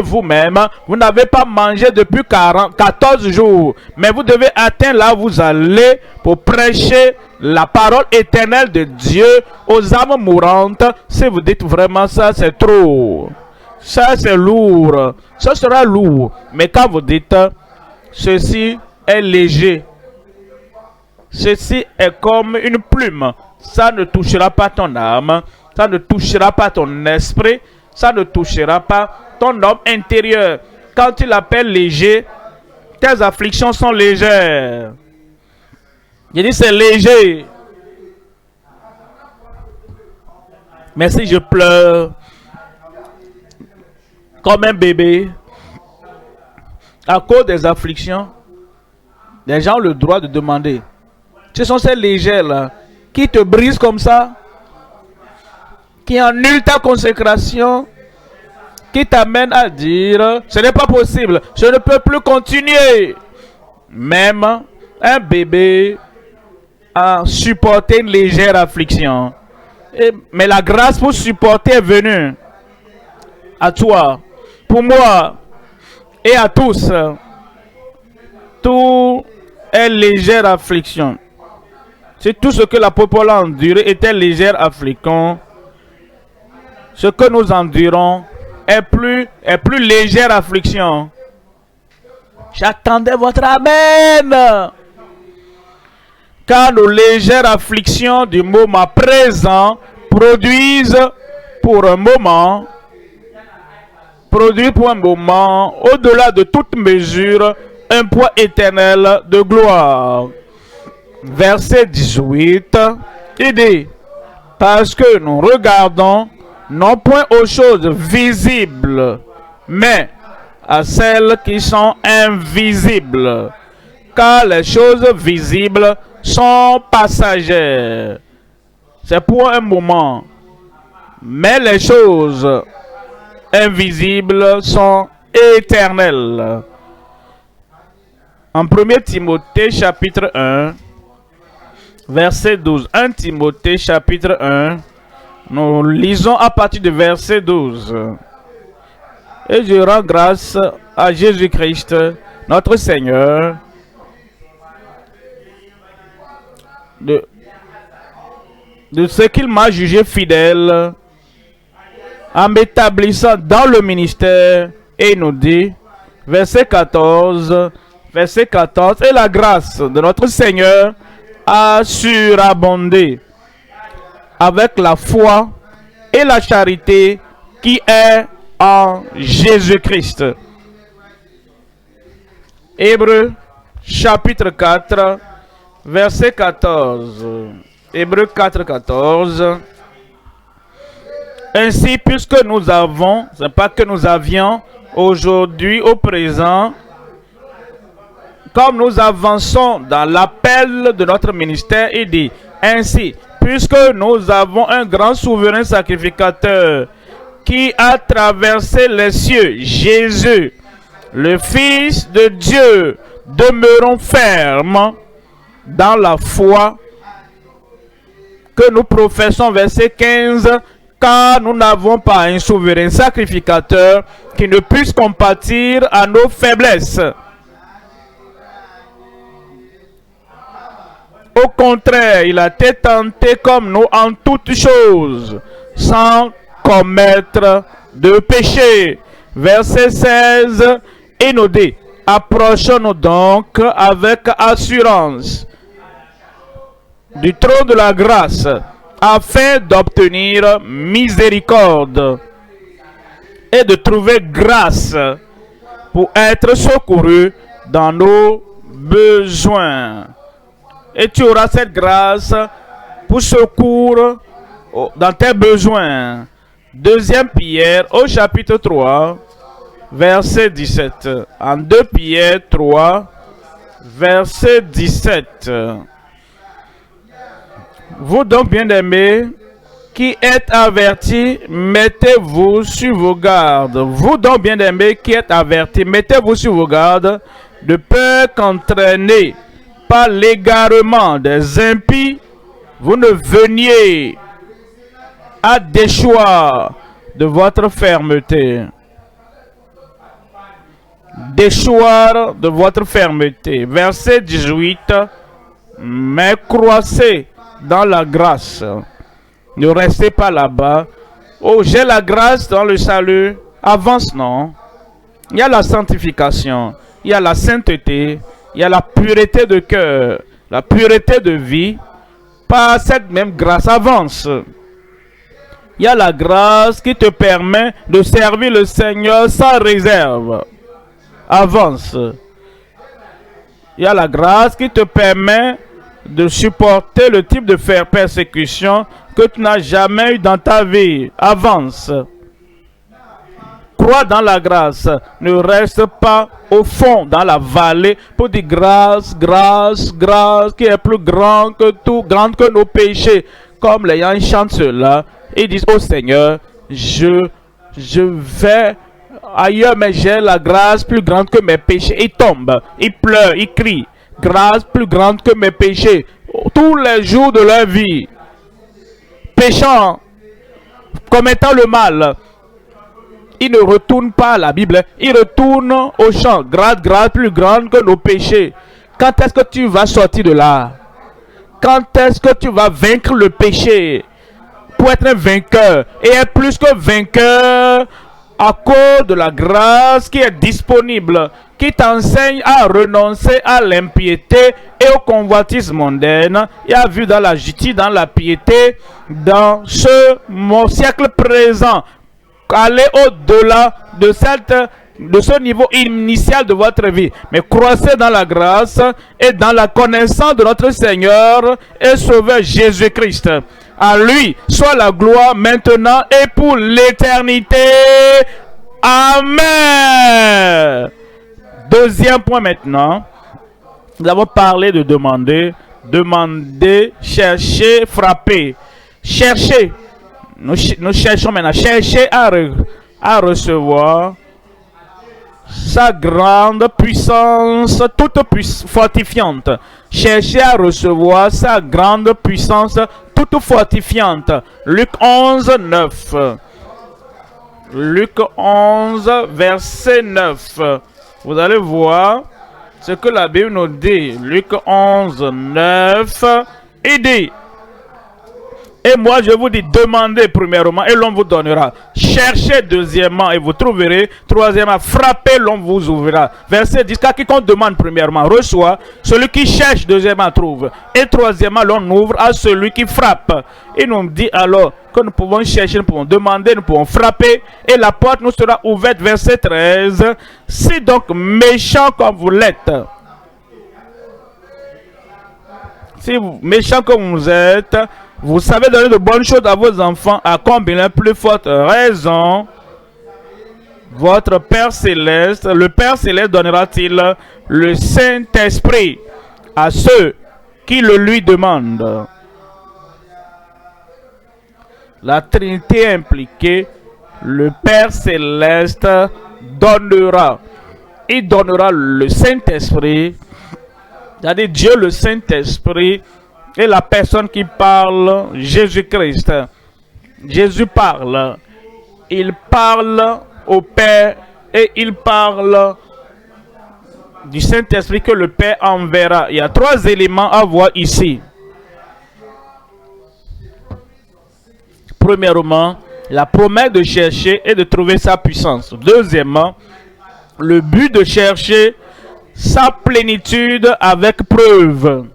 vous-même, vous n'avez pas mangé depuis 14 jours. Mais vous devez atteindre là où vous allez pour prêcher la parole éternelle de Dieu aux âmes mourantes. Si vous dites vraiment ça, c'est trop. Ça, c'est lourd. Ça sera lourd. Mais quand vous dites, ceci est léger. Ceci est comme une plume. Ça ne touchera pas ton âme. Ça ne touchera pas ton esprit. Ça ne touchera pas ton homme intérieur. Quand tu l'appelles léger, tes afflictions sont légères. Je dis c'est léger. Mais si je pleure comme un bébé, à cause des afflictions, les gens ont le droit de demander. Ce sont ces légères-là qui te brisent comme ça, qui annulent ta consécration, qui t'amènent à dire, ce n'est pas possible, je ne peux plus continuer. Même un bébé a supporté une légère affliction. Mais la grâce pour supporter est venue à toi, pour moi et à tous. Tout est légère affliction. C'est tout ce que l'apôtre Paul a enduré était légère affliction. Ce que nous endurons est plus légère affliction. J'attendais votre amen. Car nos légères afflictions du moment présent produisent pour un moment, au-delà de toute mesure, un poids éternel de gloire. Verset 18, il dit, parce que nous regardons non point aux choses visibles, mais à celles qui sont invisibles. Car les choses visibles sont passagères. C'est pour un moment. Mais les choses invisibles sont éternelles. En 1 Timothée chapitre 1, verset 12. 1 Timothée chapitre 1, nous lisons à partir du verset 12. Et je rends grâce à Jésus-Christ, notre Seigneur, de ce qu'il m'a jugé fidèle en m'établissant dans le ministère. Et il nous dit, verset 14, et la grâce de notre Seigneur a surabondé avec la foi et la charité qui est en Jésus-Christ. Hébreux chapitre 4, verset 14. Hébreux 4, 14. Ainsi, puisque nous avons, ce n'est pas que nous avions aujourd'hui au présent, comme nous avançons dans l'appel de notre ministère, il dit, ainsi, puisque nous avons un grand souverain sacrificateur qui a traversé les cieux, Jésus, le Fils de Dieu, demeurons fermes dans la foi que nous professons, verset 15, car nous n'avons pas un souverain sacrificateur qui ne puisse compatir à nos faiblesses. Au contraire, il a été tenté comme nous en toutes choses, sans commettre de péché. Verset 16, il nous dit, approchons-nous donc avec assurance du trône de la grâce, afin d'obtenir miséricorde et de trouver grâce pour être secouru dans nos besoins. Et tu auras cette grâce pour secours dans tes besoins. 2 Pierre au chapitre 3, verset 17. En 2 Pierre 3, verset 17. Vous donc, bien-aimés, qui êtes avertis, mettez-vous sur vos gardes. Vous donc, bien-aimés, qui êtes avertis, mettez-vous sur vos gardes, de peur qu'entraînés par l'égarement des impies, vous ne veniez à déchoir de votre fermeté. Déchoir de votre fermeté. Verset 18. Mais croissez dans la grâce. Ne restez pas là-bas. Oh, j'ai la grâce dans le salut. Avance, non. Il y a la sanctification. Il y a la sainteté. Il y a la pureté de cœur. La pureté de vie. Par cette même grâce, avance. Il y a la grâce qui te permet de servir le Seigneur sans réserve. Avance. Il y a la grâce qui te permet de supporter le type de persécution que tu n'as jamais eu dans ta vie. Avance. crois dans la grâce. Ne reste pas au fond, dans la vallée, pour dire grâce, grâce, grâce, qui est plus grand que tout, grande que nos péchés. Comme les gens chantent cela, ils disent, oh Seigneur, je vais ailleurs, mais j'ai la grâce plus grande que mes péchés. Ils tombent, ils pleurent, ils crient. Grâce plus grande que mes péchés. Tous les jours de leur vie, péchant, commettant le mal, ils ne retournent pas à la Bible, ils retournent au chant. Grâce plus grande que nos péchés. Quand est-ce que tu vas sortir de là? Quand est-ce que tu vas vaincre le péché? Pour être un vainqueur, et être plus que vainqueur à cause de la grâce qui est disponible, qui t'enseigne à renoncer à l'impiété et au convoitisme mondaine, et à vivre dans la justice, dans la piété, dans ce siècle présent. Allez au-delà de ce niveau initial de votre vie, mais croissez dans la grâce et dans la connaissance de notre Seigneur et Sauveur Jésus-Christ. À lui soit la gloire maintenant et pour l'éternité. Amen. Deuxième point maintenant. Nous avons parlé de demander. Demander, chercher, frapper. Chercher. Nous cherchons maintenant. Chercher à recevoir sa grande puissance, toute fortifiante. Chercher à recevoir sa grande puissance, toute fortifiante. Luc 11, 9. Luc 11, verset 9. Vous allez voir ce que la Bible nous dit. Luc 11, 9. Il dit: et moi je vous dis, demandez premièrement et l'on vous donnera. Cherchez deuxièmement et vous trouverez. Troisièmement, frappez, l'on vous ouvrira. Verset 10, car quiconque demande premièrement reçoit. Celui qui cherche deuxièmement trouve. Et troisièmement, l'on ouvre à celui qui frappe. Il nous dit alors que nous pouvons chercher, nous pouvons demander, nous pouvons frapper. Et la porte nous sera ouverte. Verset 13. Si donc méchant comme vous l'êtes, si méchant comme vous êtes, vous savez donner de bonnes choses à vos enfants, à combien plus forte raison votre Père Céleste, le Père Céleste donnera-t-il le Saint-Esprit à ceux qui le lui demandent. La Trinité impliquée, le Père Céleste donnera. Il donnera le Saint-Esprit, c'est-à-dire Dieu le Saint-Esprit, et la personne qui parle, Jésus-Christ. Jésus parle. Il parle au Père et il parle du Saint-Esprit que le Père enverra. Il y a trois éléments à voir ici. Premièrement, la promesse de chercher et de trouver sa puissance. Deuxièmement, le but de chercher sa plénitude avec preuve.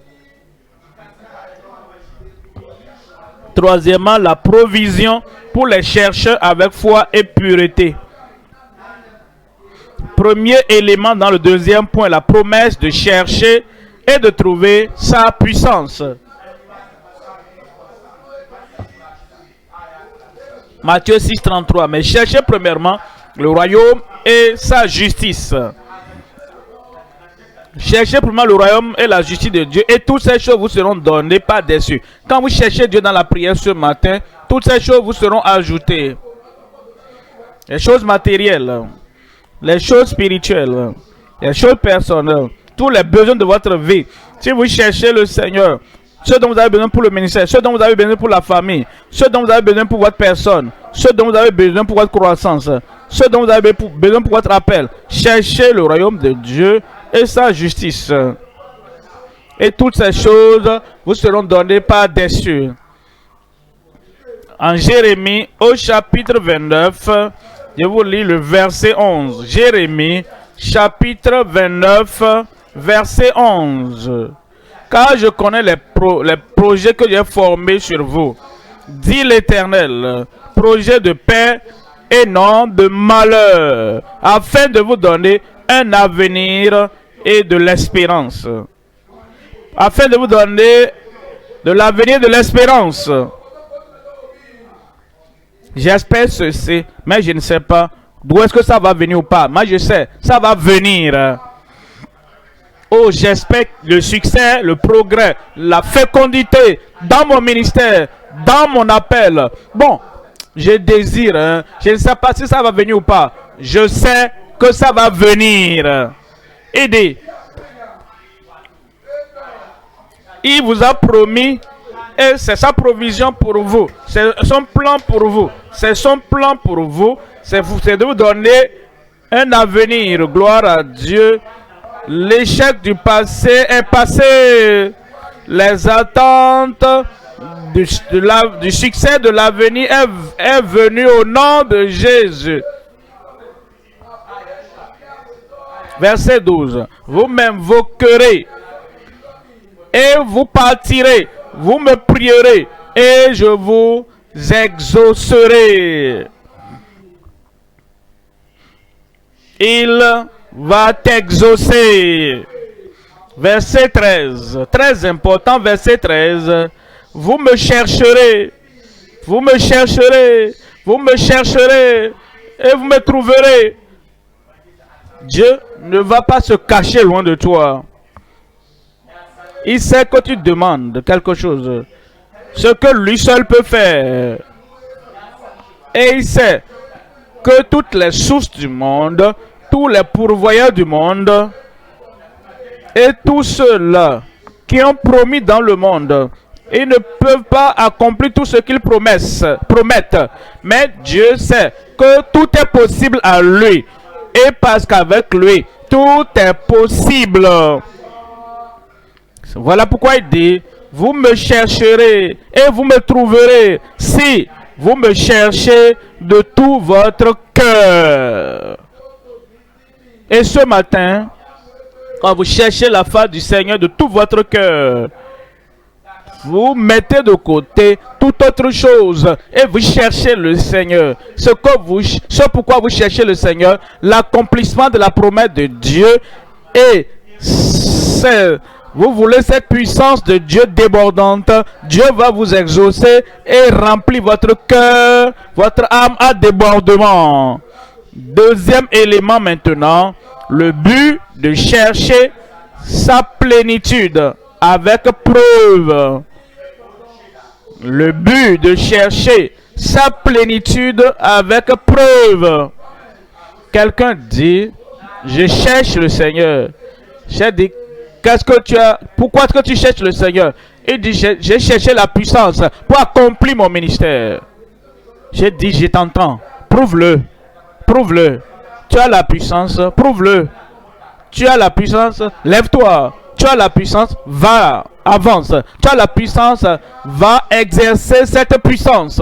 Troisièmement, la provision pour les chercheurs avec foi et pureté. Premier élément dans le deuxième point, la promesse de chercher et de trouver sa puissance. Matthieu 6, 33. Mais cherchez premièrement le royaume et sa justice. Cherchez premièrement le royaume et la justice de Dieu, et toutes ces choses vous seront données par dessus. Quand vous cherchez Dieu dans la prière ce matin, toutes ces choses vous seront ajoutées. Les choses matérielles, les choses spirituelles, les choses personnelles, tous les besoins de votre vie. Si vous cherchez le Seigneur, ce dont vous avez besoin pour le ministère, ce dont vous avez besoin pour la famille, ce dont vous avez besoin pour votre personne, ce dont vous avez besoin pour votre croissance, ce dont vous avez besoin pour votre appel, cherchez le royaume de Dieu et sa justice. Et toutes ces choses vous seront données par dessus. En Jérémie, au chapitre 29, je vous lis le verset 11. Jérémie, chapitre 29, verset 11. Car je connais les projets que j'ai formés sur vous, dit l'Éternel, projets de paix et non de malheur, afin de vous donner un avenir et de l'espérance. Afin de vous donner de l'avenir et de l'espérance. J'espère ceci, mais je ne sais pas d'où est-ce que ça va venir ou pas. Moi, je sais, ça va venir. Oh, j'espère le succès, le progrès, la fécondité dans mon ministère, dans mon appel. Bon, je désire, hein, je ne sais pas si ça va venir ou pas. Je sais que ça va venir. Aidez. Il vous a promis, et c'est sa provision pour vous. C'est son plan pour vous. C'est son plan pour vous. C'est de vous donner un avenir. Gloire à Dieu. L'échec du passé est passé. Les attentes du succès de l'avenir est venu au nom de Jésus. Verset 12. Vous m'invoquerez et vous partirez. Vous me prierez et je vous exaucerai. Il va t'exaucer. Verset 13. Très important, verset 13. Vous me chercherez. Vous me chercherez. Vous me chercherez. Et vous me trouverez. Dieu ne va pas se cacher loin de toi. Il sait que tu demandes quelque chose. Ce que lui seul peut faire. Et il sait que toutes les sources du monde, tous les pourvoyeurs du monde, et tous ceux-là qui ont promis dans le monde, ils ne peuvent pas accomplir tout ce qu'ils promettent. Mais Dieu sait que tout est possible à lui. Et parce qu'avec lui, tout est possible. Voilà pourquoi il dit, vous me chercherez et vous me trouverez si vous me cherchez de tout votre cœur. Et ce matin, quand vous cherchez la face du Seigneur de tout votre cœur, vous mettez de côté toute autre chose et vous cherchez le Seigneur. Ce pourquoi vous cherchez le Seigneur, l'accomplissement de la promesse de Dieu, et vous voulez cette puissance de Dieu débordante. Dieu va vous exaucer et remplir votre cœur, votre âme à débordement. Deuxième élément maintenant, le but de chercher sa plénitude avec preuve. Le but de chercher sa plénitude avec preuve. Quelqu'un dit, je cherche le Seigneur. J'ai dit, qu'est-ce que tu as? Pourquoi est-ce que tu cherches le Seigneur? Il dit, j'ai cherché la puissance pour accomplir mon ministère. J'ai dit, je t'entends. Prouve-le. Prouve-le. Tu as la puissance, prouve-le. Tu as la puissance, lève-toi. Tu as la puissance, va, avance. Tu as la puissance, va exercer cette puissance.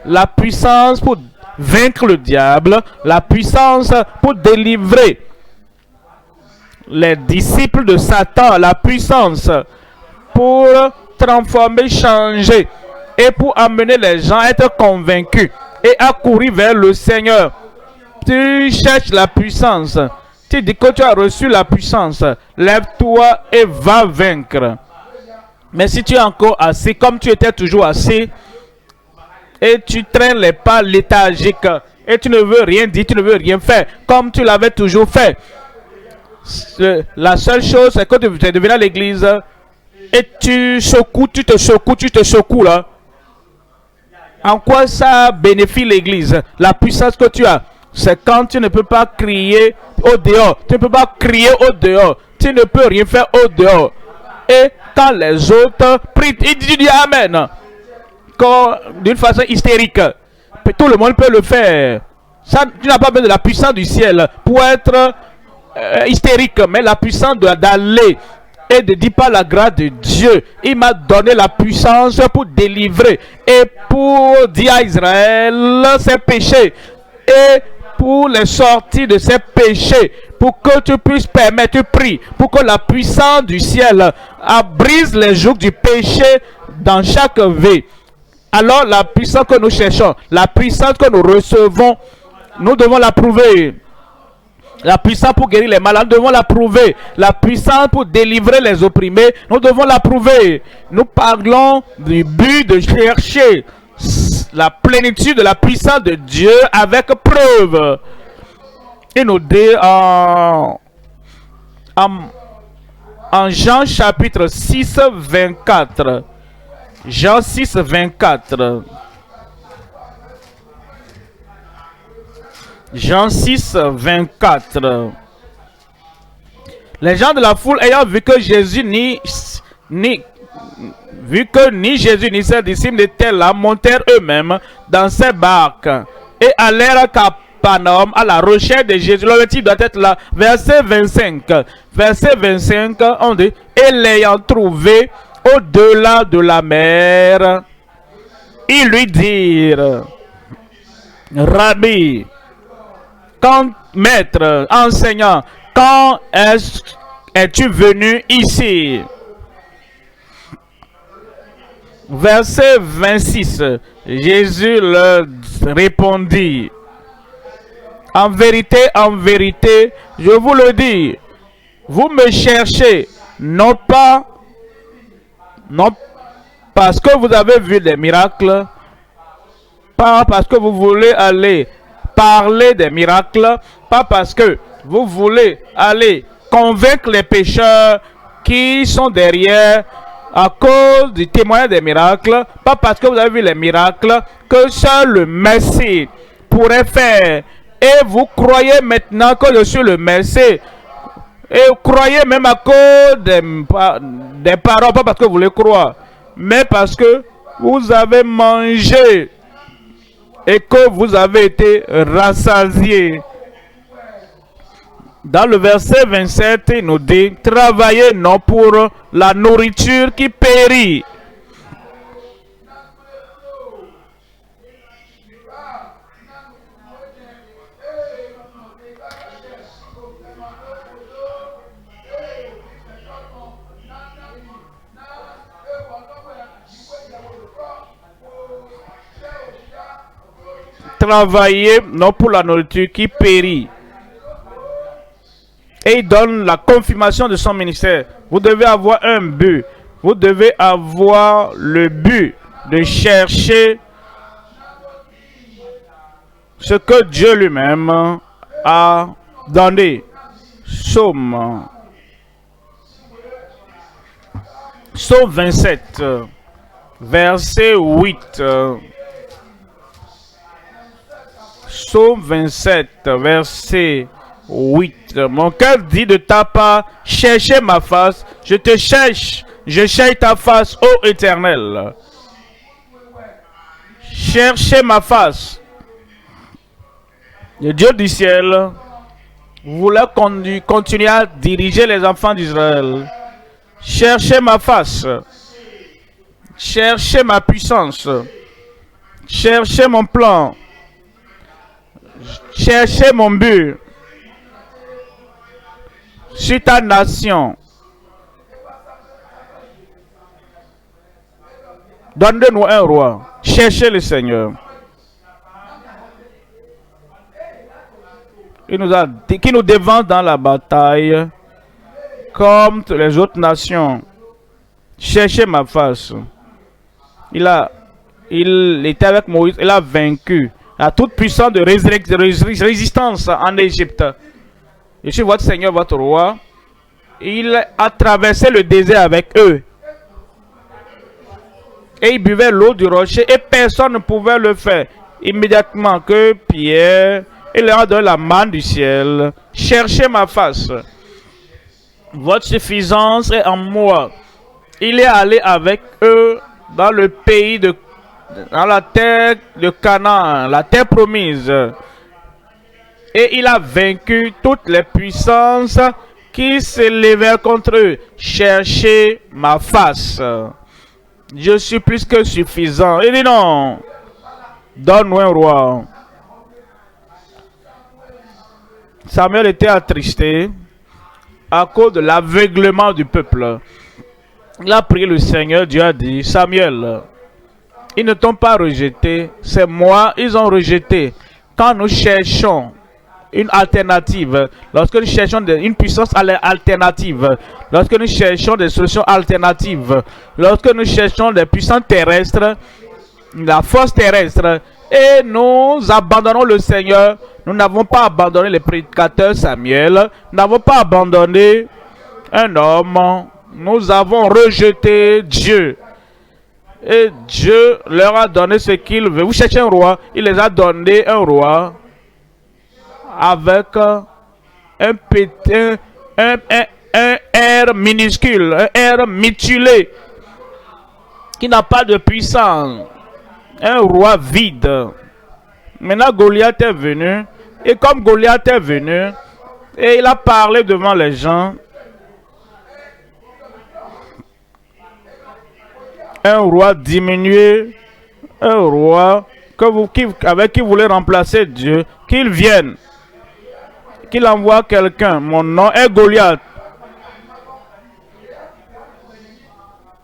La puissance pour vaincre le diable. La puissance pour délivrer les disciples de Satan. La puissance pour transformer, changer. Et pour amener les gens à être convaincus. Et à courir vers le Seigneur. Tu cherches la puissance. Tu dis que tu as reçu la puissance. Lève-toi et va vaincre. Mais si tu es encore assis comme tu étais toujours assis, et tu traînes les pas léthargiques, et tu ne veux rien dire, tu ne veux rien faire, comme tu l'avais toujours fait. La seule chose, c'est que tu es devenu à l'église, et tu te secoues là. En quoi ça bénéficie l'église? La puissance que tu as, c'est quand tu ne peux pas crier au dehors. Tu ne peux pas crier au dehors. Tu ne peux rien faire au dehors. Et quand les autres prient, ils disent Amen. D'une façon hystérique. Tout le monde peut le faire. Ça, tu n'as pas besoin de la puissance du ciel pour être hystérique. Mais la puissance d'aller et de dire par la grâce de Dieu, il m'a donné la puissance pour délivrer et pour dire à Israël ses péchés et pour les sortir de ses péchés, pour que tu puisses permettre, tu pries, pour que la puissance du ciel brise les jougs du péché dans chaque vie. Alors la puissance que nous cherchons, la puissance que nous recevons, nous devons la prouver. La puissance pour guérir les malades, nous devons la prouver. La puissance pour délivrer les opprimés, nous devons la prouver. Nous parlons du but de chercher la plénitude de la puissance de Dieu avec preuve. Il nous dit en Jean chapitre 6, 24. Jean 6, 24. Jean 6, 24. Les gens de la foule ayant vu que Jésus ni Jésus ni ses disciples n'étaient là, montèrent eux-mêmes dans ces barques et allèrent à Capernaum à la recherche de Jésus. L'objectif doit être là. Verset 25. Verset 25, on dit, et l'ayant trouvé au-delà de la mer, ils lui dirent, Rabbi, quand, maître, enseignant, quand es-tu venu ici? Verset 26, Jésus leur répondit, en vérité, je vous le dis, vous me cherchez, non parce que vous avez vu des miracles, pas parce que vous voulez aller parler des miracles, pas parce que vous voulez aller convaincre les pécheurs qui sont derrière à cause du témoignage des miracles, pas parce que vous avez vu les miracles que seul le Messie pourrait faire. Et vous croyez maintenant que je suis le Messie. Et vous croyez même à cause des paroles, pas parce que vous voulez croire, mais parce que vous avez mangé et que vous avez été rassasié. Dans le verset 27, il nous dit, travaillez non pour la nourriture qui périt. Travaillez non pour la nourriture qui périt. Et il donne la confirmation de son ministère. Vous devez avoir un but. Vous devez avoir le but de chercher ce que Dieu lui-même a donné. Psaume 27, verset 8. Psaume 27, verset 8. Mon cœur dit de ta part, cherchez ma face, je te cherche, je cherche ta face, ô Éternel. Cherchez ma face. Le Dieu du ciel voulait continuer à diriger les enfants d'Israël. Cherchez ma face. Cherchez ma puissance. Cherchez mon plan. Cherchez mon but. Sur ta nation. Donne-nous un roi. Cherchez le Seigneur. Qui nous devance dans la bataille comme les autres nations. Cherchez ma face. Il était avec Moïse. Il a vaincu la toute puissance de résistance en Égypte. Je suis votre Seigneur, votre roi. Il a traversé le désert avec eux. Et il buvait l'eau du rocher et personne ne pouvait le faire. Immédiatement que Pierre, il leur a donné la manne du ciel. Cherchez ma face. Votre suffisance est en moi. Il est allé avec eux dans le pays dans la terre de Canaan, la terre promise. Et il a vaincu toutes les puissances qui s'élevèrent contre eux. Cherchez ma face. Je suis plus que suffisant. Il dit non. Donne-nous un roi. Samuel était attristé à cause de l'aveuglement du peuple. Il a prié le Seigneur. Dieu a dit, Samuel, ils ne t'ont pas rejeté. C'est moi, ils ont rejeté. Quand nous cherchons une alternative, lorsque nous cherchons une puissance alternative, lorsque nous cherchons des solutions alternatives, lorsque nous cherchons des puissances terrestres, la force terrestre et nous abandonnons le Seigneur. Nous n'avons pas abandonné les prédicateurs Samuel. Nous n'avons pas abandonné un homme. Nous avons rejeté Dieu. Et Dieu leur a donné ce qu'il veut. Vous cherchez un roi. Il les a donné un roi avec un petit, un air minuscule, un air mutilé, qui n'a pas de puissance. Un roi vide. Maintenant, Goliath est venu. Et comme Goliath est venu, et il a parlé devant les gens, un roi diminué, un roi avec qui vous voulez remplacer Dieu, qu'il vienne, qu'il envoie quelqu'un. Mon nom est Goliath.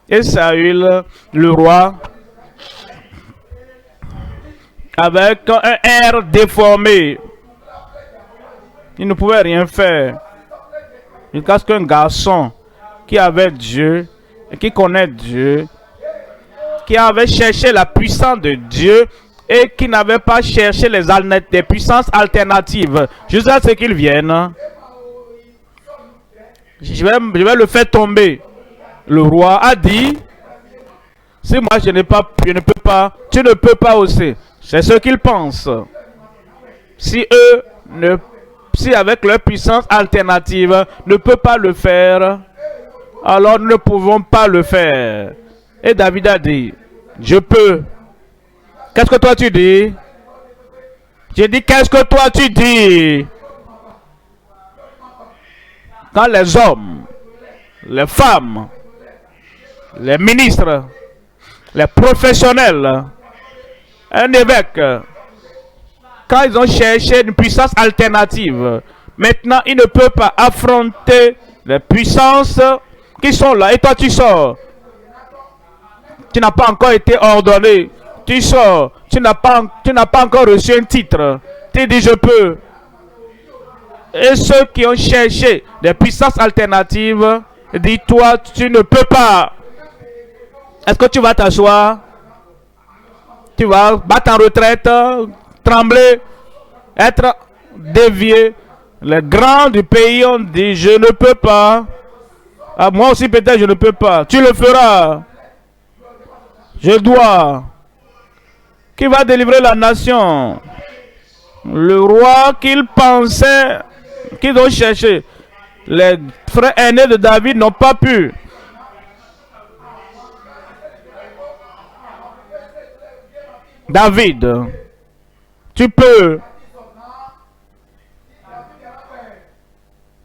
Et Saül, le roi, avec un air déformé, il ne pouvait rien faire. Jusqu'à ce qu'un garçon qui avait Dieu, et qui connaît Dieu, qui avait cherché la puissance de Dieu et qui n'avait pas cherché des puissances alternatives, jusqu'à ce qu'il vienne, je vais le faire tomber. Le roi a dit, si moi je ne peux pas, tu ne peux pas aussi. C'est ce qu'ils pensent. Si avec leur puissance alternative ne peut pas le faire, alors nous ne pouvons pas le faire. Et David a dit, je peux. Qu'est-ce que toi tu dis? J'ai dit, qu'est-ce que toi tu dis? Quand les hommes, les femmes, les ministres, les professionnels, un évêque, quand ils ont cherché une puissance alternative, maintenant ils ne peuvent pas affronter les puissances qui sont là. Et toi tu sors. Tu n'as pas encore été ordonné. Tu sors. Tu n'as pas encore reçu un titre. Tu dis je peux. Et ceux qui ont cherché des puissances alternatives, dis-toi tu ne peux pas. Est-ce que tu vas t'asseoir? Tu vas battre en retraite, trembler, être dévié. Les grands du pays ont dit, je ne peux pas. Ah, moi aussi peut-être je ne peux pas. Tu le feras. Je dois. Qui va délivrer la nation? Le roi qu'ils pensaient, qu'ils ont cherché. Les frères aînés de David n'ont pas pu. David, tu peux.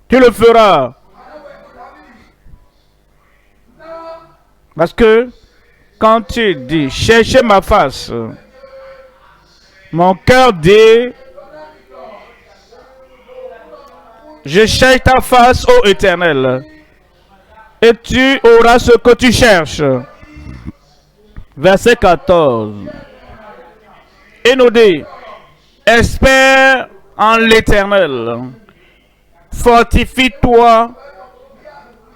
Tu le feras. Parce que quand tu dis, cherchez ma face, mon cœur dit, je cherche ta face, ô Éternel, et tu auras ce que tu cherches. Verset 14. Et nous dit, espère en l'Éternel, fortifie-toi,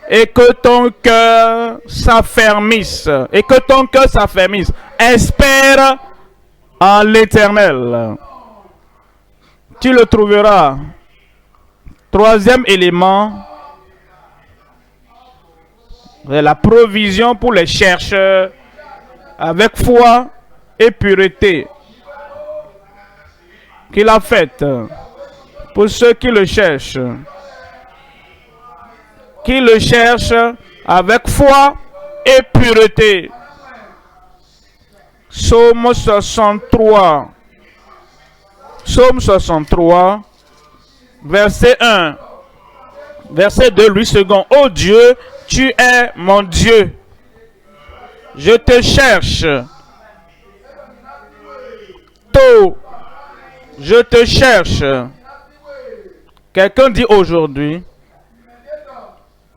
et que ton cœur s'affermisse. Et que ton cœur s'affermisse. Espère en l'Éternel. Tu le trouveras. Troisième élément, c'est la provision pour les chercheurs avec foi et pureté qu'il a faite pour ceux qui le cherchent. Qui le cherche avec foi et pureté. Psaume 63. Psaume 63, verset 1. Verset 2, lui second. Ô Dieu, tu es mon Dieu. Je te cherche. Tôt, je te cherche. Quelqu'un dit aujourd'hui,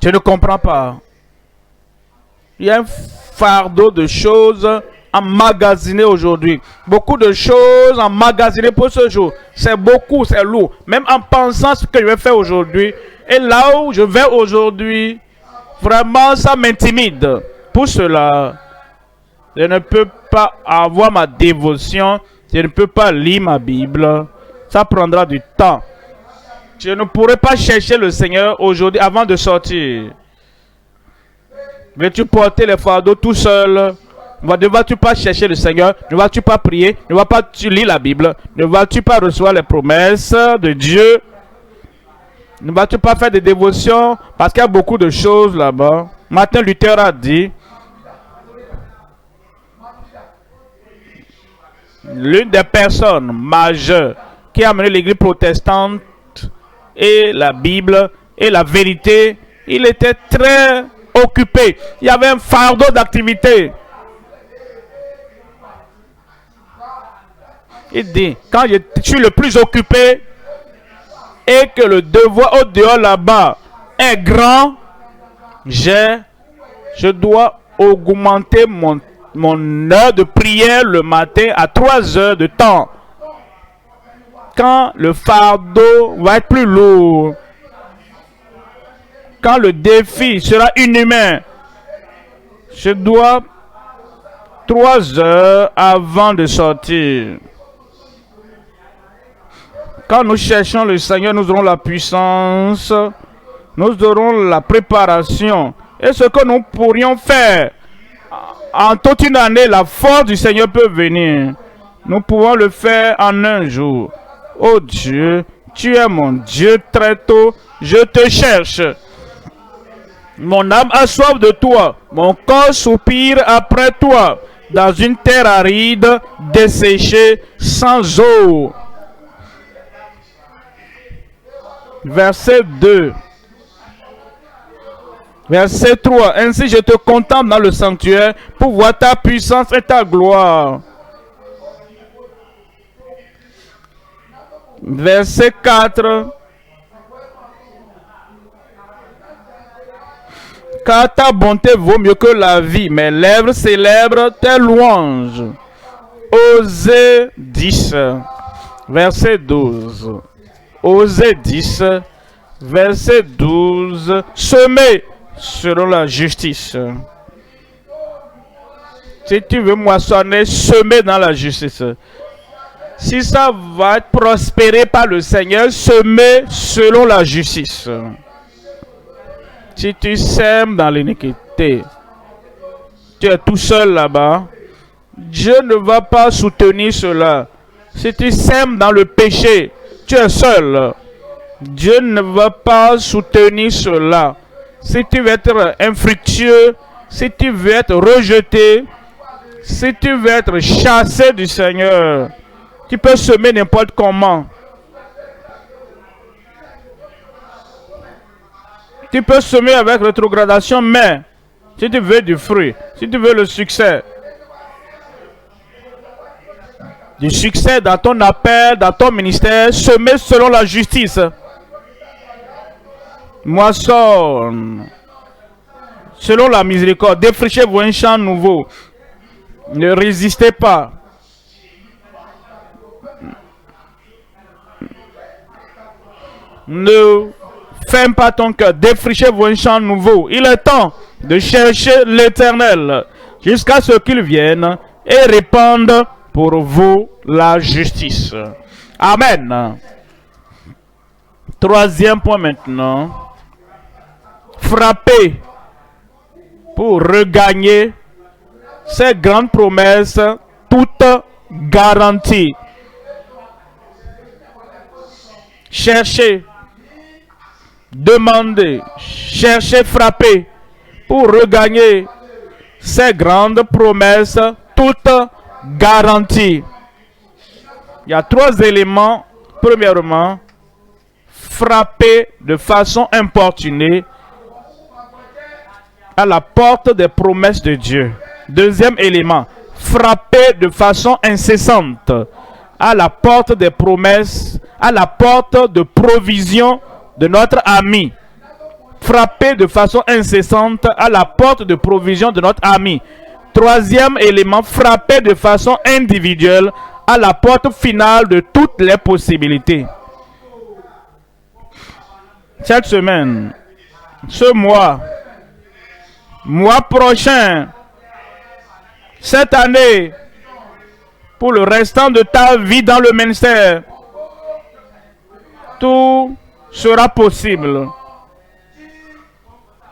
je ne comprends pas. Il y a un fardeau de choses emmagasinées aujourd'hui. Beaucoup de choses emmagasinées pour ce jour. C'est beaucoup, c'est lourd. Même en pensant ce que je vais faire aujourd'hui. Et là où je vais aujourd'hui, vraiment ça m'intimide. Pour cela, je ne peux pas avoir ma dévotion Je ne peux pas lire ma Bible. Ça prendra du temps. Je ne pourrai pas chercher le Seigneur aujourd'hui avant de sortir. Veux-tu porter les fardeaux tout seul? Ne vas-tu pas chercher le Seigneur? Ne vas-tu pas prier? Ne vas-tu pas lire la Bible? Ne vas-tu pas recevoir les promesses de Dieu? Ne vas-tu pas faire des dévotions? Parce qu'il y a beaucoup de choses là-bas. Martin Luther a dit, l'une des personnes majeures qui a amené l'église protestante et la Bible et la vérité, il était très occupé. Il y avait un fardeau d'activité. Il dit, quand je suis le plus occupé et que le devoir au dehors là-bas est grand, je dois augmenter mon heure de prière le matin à 3 heures de temps. Quand le fardeau va être plus lourd, quand le défi sera inhumain, je dois 3 heures avant de sortir. Quand nous cherchons le Seigneur, nous aurons la puissance, nous aurons la préparation. Et ce que nous pourrions faire en toute une année, la force du Seigneur peut venir. Nous pouvons le faire en un jour. Oh Dieu, tu es mon Dieu très tôt, je te cherche. Mon âme a soif de toi, mon corps soupire après toi, dans une terre aride, desséchée, sans eau. Verset 2. Verset 3. Ainsi je te contemple dans le sanctuaire pour voir ta puissance et ta gloire. Verset 4. Car ta bonté vaut mieux que la vie, mes lèvres célèbrent tes louanges. Osée 10. Verset 12. Osée 10, verset 12, semer selon la justice. Si tu veux moissonner, semer dans la justice. Si ça va être prospéré par le Seigneur, semer selon la justice. Si tu sèmes dans l'iniquité, tu es tout seul là-bas, Dieu ne va pas soutenir cela. Si tu sèmes dans le péché, tu es seul. Dieu ne va pas soutenir cela. Si tu veux être infructueux, si tu veux être rejeté, si tu veux être chassé du Seigneur, tu peux semer n'importe comment. Tu peux semer avec rétrogradation, mais si tu veux du fruit, si tu veux le succès, du succès dans ton appel, dans ton ministère, semer selon la justice. Moissonne selon la miséricorde. Défrichez-vous un champ nouveau. Ne résistez pas. Ne ferme pas ton cœur. Défrichez-vous un champ nouveau. Il est temps de chercher l'Éternel jusqu'à ce qu'il vienne et répande pour vous la justice. Amen. Troisième point maintenant. Frapper pour regagner ces grandes promesses toutes garanties. Chercher, demander, chercher, frapper pour regagner ces grandes promesses toutes garanties. Il y a 3 éléments. Premièrement, frapper de façon importunée à la porte des promesses de Dieu. Deuxième élément, frapper de façon incessante à la porte des promesses, à la porte de provision de notre ami. Frapper de façon incessante à la porte de provision de notre ami. Troisième élément, frapper de façon individuelle à la porte finale de toutes les possibilités. Cette semaine, ce mois prochain, cette année, pour le restant de ta vie dans le ministère. Tout sera possible.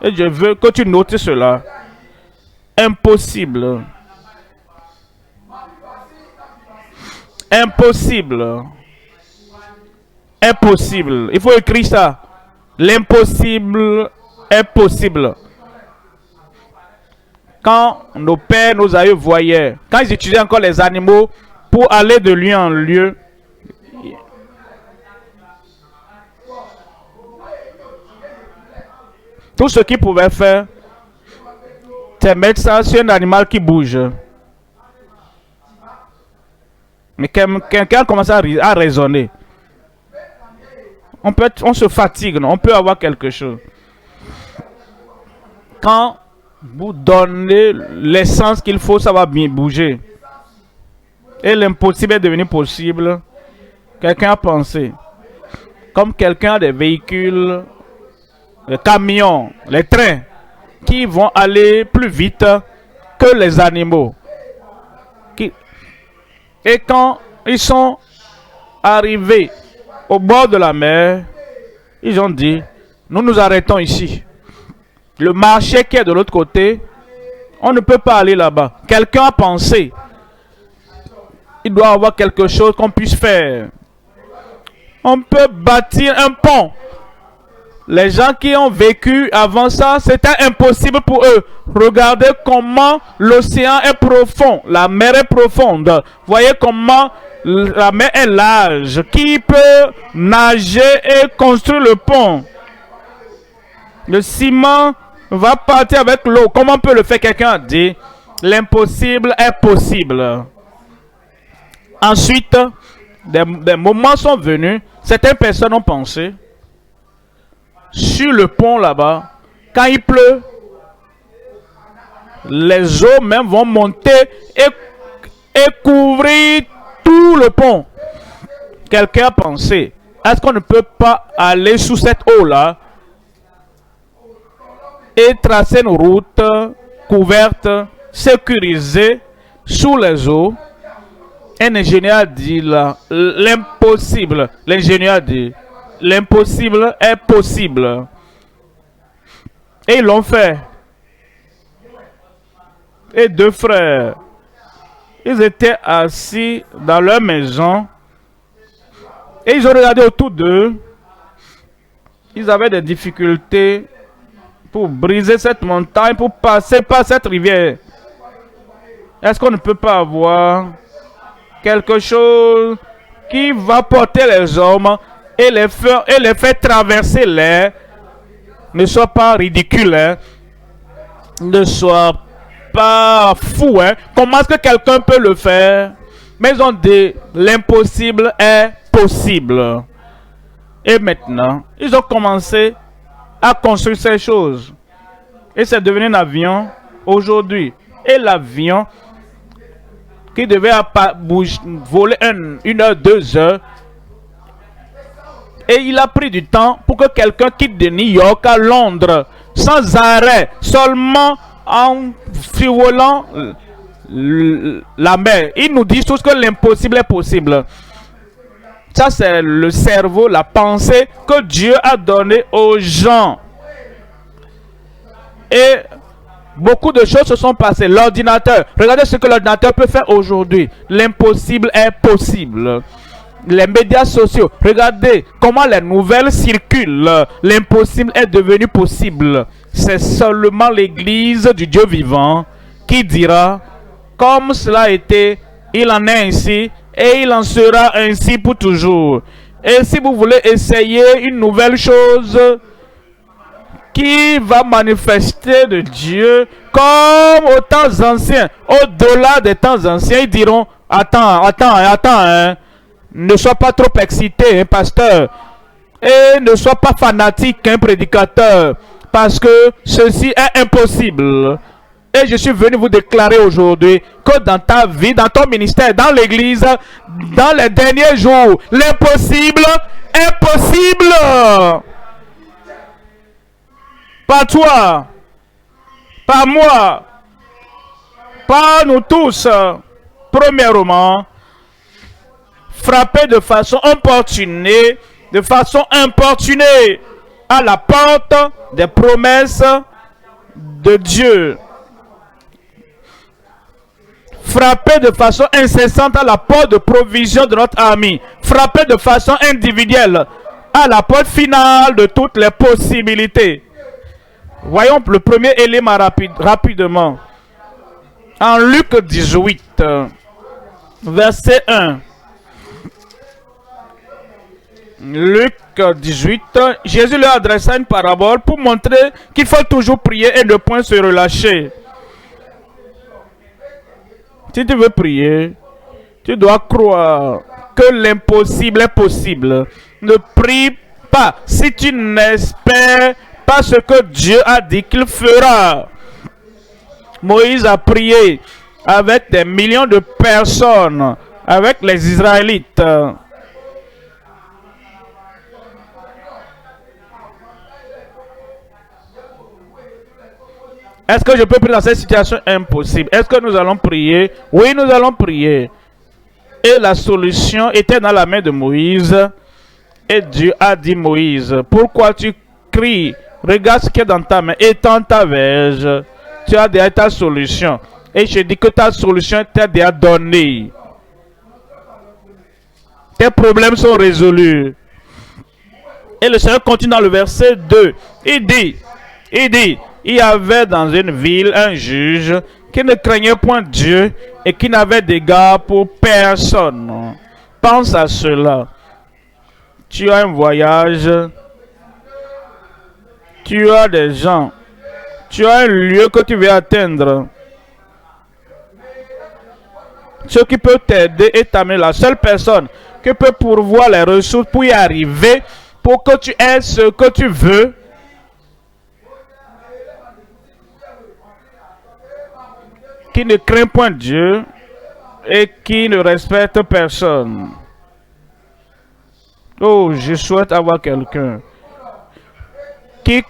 Et je veux que tu notes cela. Impossible. Impossible. Impossible. Il faut écrire ça. L'impossible est possible. Quand nos pères, nos aïeux voyaient, quand ils utilisaient encore les animaux pour aller de lieu en lieu, tout ce qu'ils pouvaient faire, c'est mettre ça sur un animal qui bouge. Mais quelqu'un commence à raisonner. On se fatigue, non? On peut avoir quelque chose. Quand vous donnez l'essence qu'il faut, ça va bien bouger. Et l'impossible est devenu possible. Quelqu'un a pensé. Comme quelqu'un a des véhicules, les camions, les trains, qui vont aller plus vite que les animaux. Et quand ils sont arrivés au bord de la mer, ils ont dit, nous nous arrêtons ici. Le marché qui est de l'autre côté, on ne peut pas aller là-bas. Quelqu'un a pensé, il doit y avoir quelque chose qu'on puisse faire. On peut bâtir un pont. Les gens qui ont vécu avant ça, c'était impossible pour eux. Regardez comment l'océan est profond, la mer est profonde. Voyez comment la mer est large. Qui peut nager et construire le pont? Le ciment va partir avec l'eau. Comment peut le faire? Quelqu'un a dit, l'impossible est possible. Ensuite, des moments sont venus. Certaines personnes ont pensé, sur le pont là-bas, quand il pleut, les eaux même vont monter et couvrir tout le pont. Quelqu'un a pensé, est-ce qu'on ne peut pas aller sous cette eau-là et tracer une route couverte, sécurisée, sous les eaux? Un ingénieur a dit là, l'impossible. L'ingénieur a dit, l'impossible est possible. Et ils l'ont fait. Et deux frères, ils étaient assis dans leur maison. Et ils ont regardé autour d'eux. Ils avaient des difficultés pour briser cette montagne, pour passer par cette rivière. Est-ce qu'on ne peut pas avoir quelque chose qui va porter les hommes et les faire traverser l'air? Ne sois pas ridicule, hein? Ne sois pas fou. Hein? Comment est-ce que quelqu'un peut le faire? Mais ils ont dit, l'impossible est possible. Et maintenant, ils ont commencé à construire ces choses. Et c'est devenu un avion aujourd'hui. Et l'avion qui devait voler 1 heure, 2 heures. Et il a pris du temps pour que quelqu'un quitte de New York à Londres sans arrêt, seulement en survolant la mer. Ils nous disent tous que l'impossible est possible. Ça, c'est le cerveau, la pensée que Dieu a donnée aux gens. Et beaucoup de choses se sont passées. L'ordinateur, regardez ce que l'ordinateur peut faire aujourd'hui. L'impossible est possible. Les médias sociaux, regardez comment les nouvelles circulent. L'impossible est devenu possible. C'est seulement l'Église du Dieu vivant qui dira, comme cela a été, il en est ainsi et il en sera ainsi pour toujours. Et si vous voulez essayer une nouvelle chose qui va manifester de Dieu comme aux temps anciens, au-delà des temps anciens, ils diront, attends, hein. Ne sois pas trop excité, hein, pasteur. Et ne sois pas fanatique, hein, prédicateur. Parce que ceci est impossible. Et je suis venu vous déclarer aujourd'hui que dans ta vie, dans ton ministère, dans l'église, dans les derniers jours, l'impossible est possible. Par toi, par moi, par nous tous. Premièrement, frapper de façon importunée, à la porte des promesses de Dieu. Frapper de façon incessante à la porte de provision de notre ami. Frapper de façon individuelle à la porte finale de toutes les possibilités. Voyons le premier élément rapidement. En Luc 18, verset 1. Luc 18, Jésus leur adressa une parabole pour montrer qu'il faut toujours prier et ne point se relâcher. Si tu veux prier, tu dois croire que l'impossible est possible. Ne prie pas si tu n'espères pas ce que Dieu a dit qu'il fera. Moïse a prié avec des millions de personnes, avec les Israélites. Est-ce que je peux prier dans cette situation impossible? Est-ce que nous allons prier? Oui, nous allons prier. Et la solution était dans la main de Moïse. Et Dieu a dit Moïse, pourquoi tu cries? Regarde ce qui est dans ta main. Étends ta verge. Tu as déjà ta solution. Et je dis que ta solution t'est déjà donnée. Tes problèmes sont résolus. Et le Seigneur continue dans le verset 2. Il dit, il y avait dans une ville un juge qui ne craignait point Dieu et qui n'avait d'égard pour personne. Pense à cela. Tu as un voyage, tu as des gens, tu as un lieu que tu veux atteindre. Ce qui peut t'aider et t'amener, la seule personne qui peut pourvoir les ressources pour y arriver, pour que tu aies ce que tu veux, qui ne craint point Dieu et qui ne respecte personne. Oh, je souhaite avoir quelqu'un qui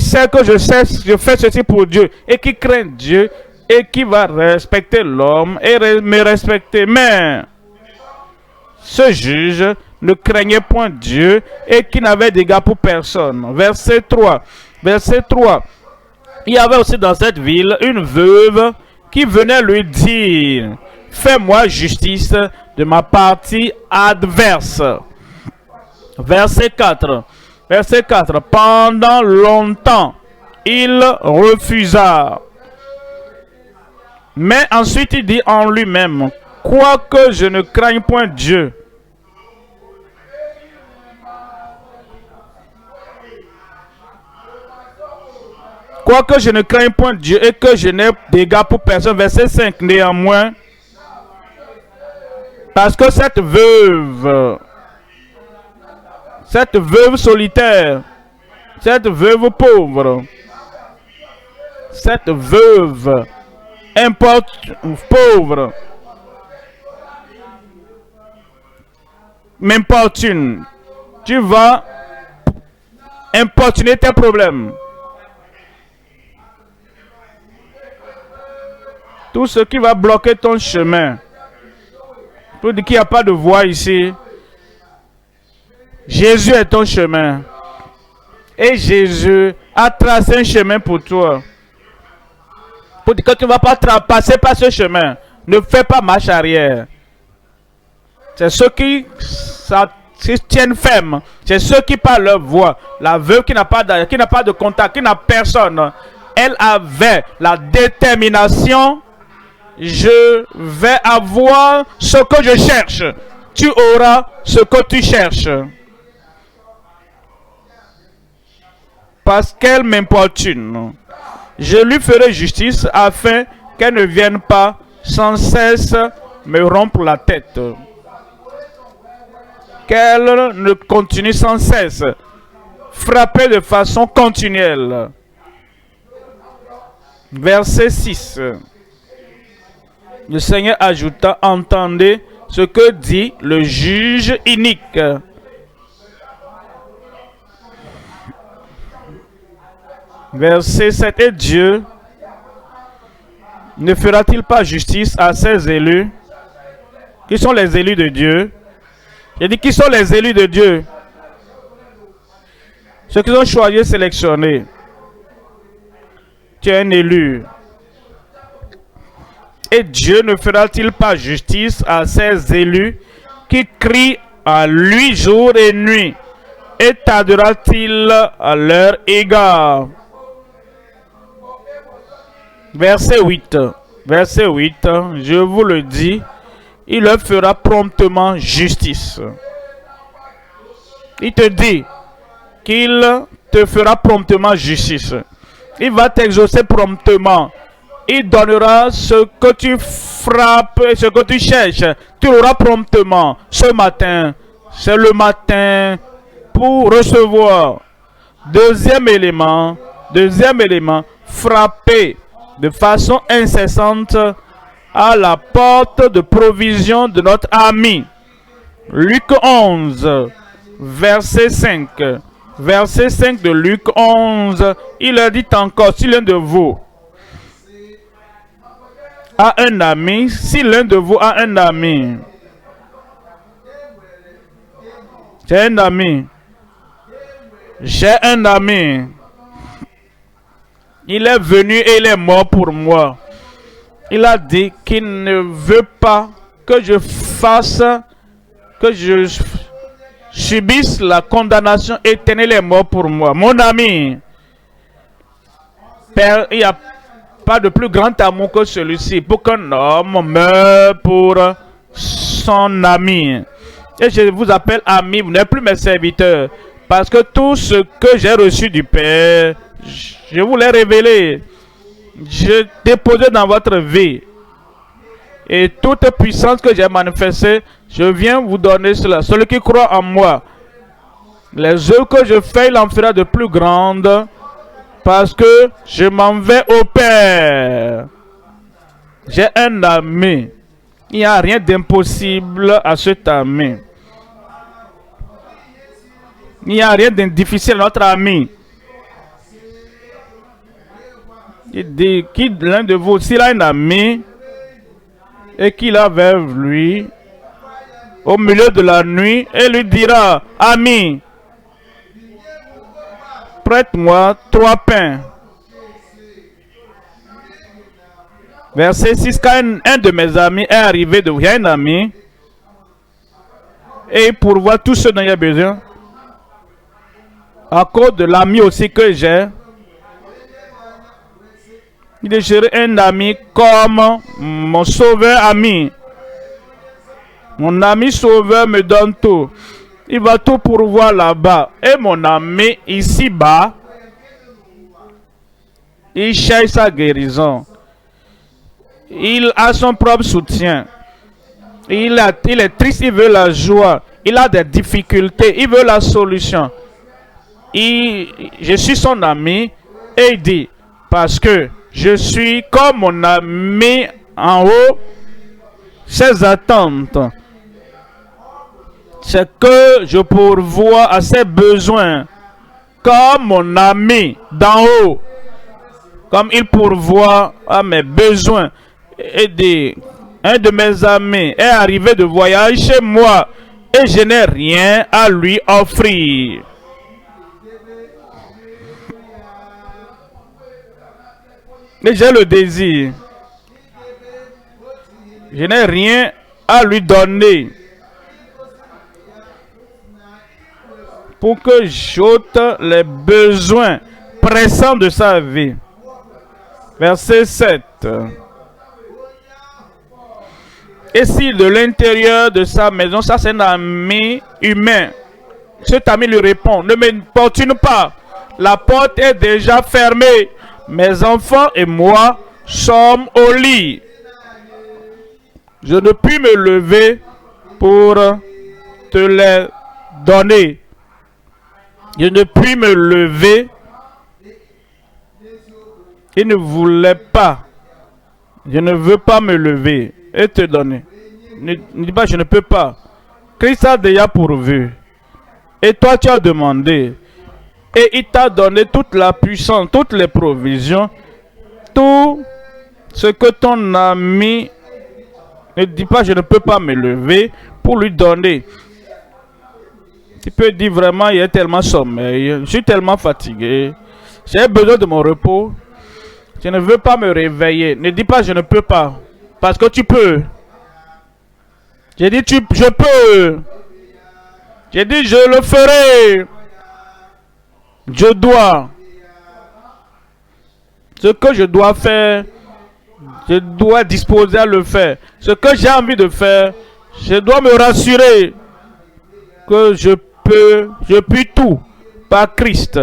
sait que je fais ceci pour Dieu et qui craint Dieu et qui va respecter l'homme et me respecter. Mais ce juge ne craignait point Dieu et qui n'avait d'égard pour personne. Verset 3. Il y avait aussi dans cette ville une veuve qui venait lui dire, fais-moi justice de ma partie adverse. Verset 4. Pendant longtemps, il refusa. Mais ensuite il dit en lui-même, quoique je ne craigne point Dieu, et que je n'ai d'égard pour personne. Verset 5. Néanmoins, parce que cette veuve solitaire, cette veuve pauvre, cette veuve pauvre m'importune, tu vas importuner tes problèmes. Tout ce qui va bloquer ton chemin, pour dire qu'il n'y a pas de voie ici, Jésus est ton chemin. Et Jésus a tracé un chemin pour toi. Pour dire que tu ne vas pas passer par ce chemin. Ne fais pas marche arrière. C'est ceux qui tiennent ferme. C'est ceux qui parlent leur voix. La veuve qui n'a pas de contact, qui n'a personne. Elle avait la détermination. Je vais avoir ce que je cherche. Tu auras ce que tu cherches. Parce qu'elle m'importune. Je lui ferai justice afin qu'elle ne vienne pas sans cesse me rompre la tête. Qu'elle ne continue sans cesse. Frapper de façon continuelle. Verset 6. Le Seigneur ajouta, entendez ce que dit le juge inique. Verset 7. Et Dieu ne fera-t-il pas justice à ses élus, qui sont les élus de Dieu, J'ai dit, qui sont les élus de Dieu? Ceux qui sont choisis, sélectionnés. Tu es un élu. Et Dieu ne fera-t-il pas justice à ces élus qui crient à lui jour et nuit? Et tardera-t-il à leur égard? Verset 8. Verset 8. Je vous le dis, il leur fera promptement justice. Il te dit qu'il te fera promptement justice. Il va t'exaucer promptement. Il donnera ce que tu frappes et ce que tu cherches. Tu l'auras promptement. Ce matin, c'est le matin pour recevoir. Deuxième élément, frapper de façon incessante à la porte de provision de notre ami. Luc 11, verset 5. Verset 5 de Luc 11, il a dit encore, si l'un de vous a un ami, si l'un de vous a un ami, j'ai un ami, il est venu et il est mort pour moi. Il a dit qu'il ne veut pas que je fasse, que je subisse la condamnation éternelle et mort pour moi. Mon ami, Père, il n'y a pas de plus grand amour que celui-ci pour qu'un homme meure pour son ami. Et je vous appelle ami, vous n'êtes plus mes serviteurs, parce que tout ce que j'ai reçu du Père, je vous l'ai révélé. Je déposé dans votre vie. Et toute puissance que j'ai manifestée, je viens vous donner cela. Celui qui croit en moi, les œuvres que je fais, il en fera de plus grandes, parce que je m'en vais au Père. J'ai un ami. Il n'y a rien d'impossible à cet ami. Il n'y a rien de difficile à notre ami. Il dit, qui l'un de vous, s'il a un ami, et qu'il a vers lui, au milieu de la nuit, et lui dira, ami, prête-moi 3 pains. Verset 6, quand un de mes amis est arrivé, il y a un ami, et pour voir tout ce dont il a besoin, à cause de l'ami aussi que j'ai, il est géré un ami comme mon sauveur ami. Mon ami sauveur me donne tout. Il va tout pourvoir là-bas. Et mon ami ici-bas, il cherche sa guérison. Il a son propre soutien. Il est triste, il veut la joie. Il a des difficultés, il veut la solution. Je suis son ami et il dit, parce que je suis comme mon ami en haut, ses attentes, c'est que je pourvois à ses besoins, comme mon ami d'en haut, comme il pourvoit à mes besoins. Et un de mes amis est arrivé de voyage chez moi et je n'ai rien à lui offrir. Mais j'ai le désir. Je n'ai rien à lui donner pour que j'ôte les besoins pressants de sa vie. Verset 7. Et si de l'intérieur de sa maison, ça c'est un ami humain, cet ami lui répond, ne m'importune pas, la porte est déjà fermée. Mes enfants et moi sommes au lit. Je ne puis me lever pour te les donner. Je ne puis me lever. Il ne voulait pas. Je ne veux pas me lever et te donner. Ne dis pas je ne peux pas. Christ a déjà pourvu. Et toi tu as demandé. Et il t'a donné toute la puissance, toutes les provisions, tout ce que ton ami ne dit pas, je ne peux pas me lever pour lui donner. Tu peux dire vraiment, il y a tellement sommeil, je suis tellement fatigué, j'ai besoin de mon repos. Je ne veux pas me réveiller. Ne dis pas je ne peux pas. Parce que tu peux. J'ai dit je peux. J'ai dit je le ferai. Je dois. Ce que je dois faire, je dois disposer à le faire. Ce que j'ai envie de faire, je dois me rassurer que je puis tout par Christ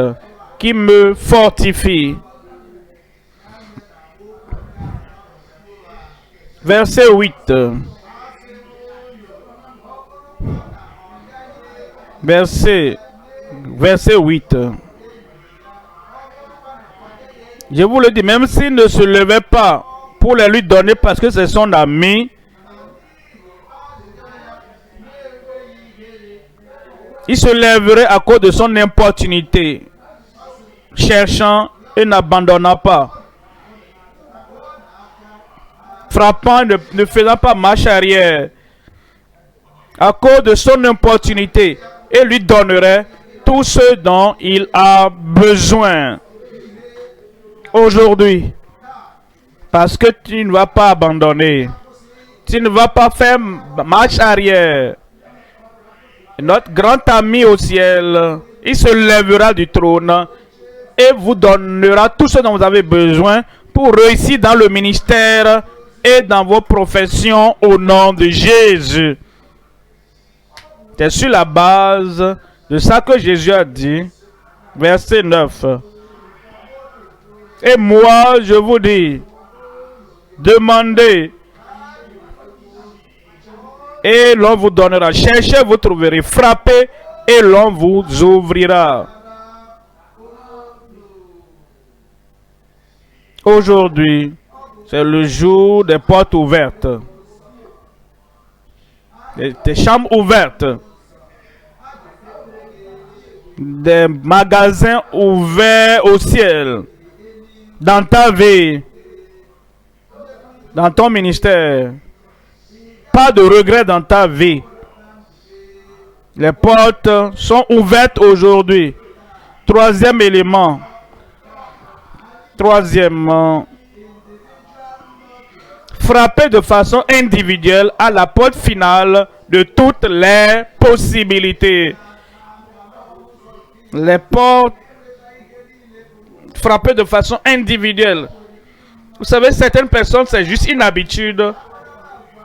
qui me fortifie. Verset 8. Verset 8. Je vous le dis, même s'il ne se levait pas pour les lui donner parce que c'est son ami, il se lèverait à cause de son importunité, cherchant et n'abandonnant pas, frappant, ne faisant pas marche arrière, à cause de son importunité, et lui donnerait tout ce dont il a besoin aujourd'hui. Parce que tu ne vas pas abandonner. Tu ne vas pas faire marche arrière. Notre grand ami au ciel, il se lèvera du trône et vous donnera tout ce dont vous avez besoin pour réussir dans le ministère et dans vos professions au nom de Jésus. C'est sur la base de ça que Jésus a dit, verset 9. Et moi, je vous dis, demandez et l'on vous donnera. Cherchez, vous trouverez. Frappez et l'on vous ouvrira. Aujourd'hui, c'est le jour des portes ouvertes. Des chambres ouvertes. Des magasins ouverts au ciel. Dans ta vie. Dans ton ministère. Pas de regret dans ta vie. Les portes sont ouvertes aujourd'hui. Troisième élément. Troisièmement. Frapper de façon individuelle à la porte finale de toutes les possibilités. Les portes frapper de façon individuelle. Vous savez, certaines personnes, c'est juste une habitude.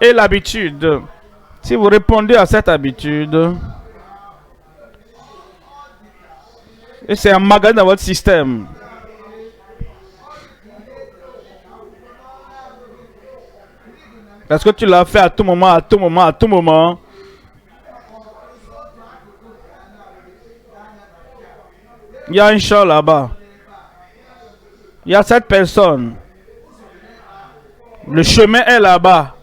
Et l'habitude, si vous répondez à cette habitude, et c'est un magasin dans votre système. Parce que tu l'as fait à tout moment, à tout moment, à tout moment. Il y a un champ là-bas. Il y a cette personne. Le chemin est là-bas.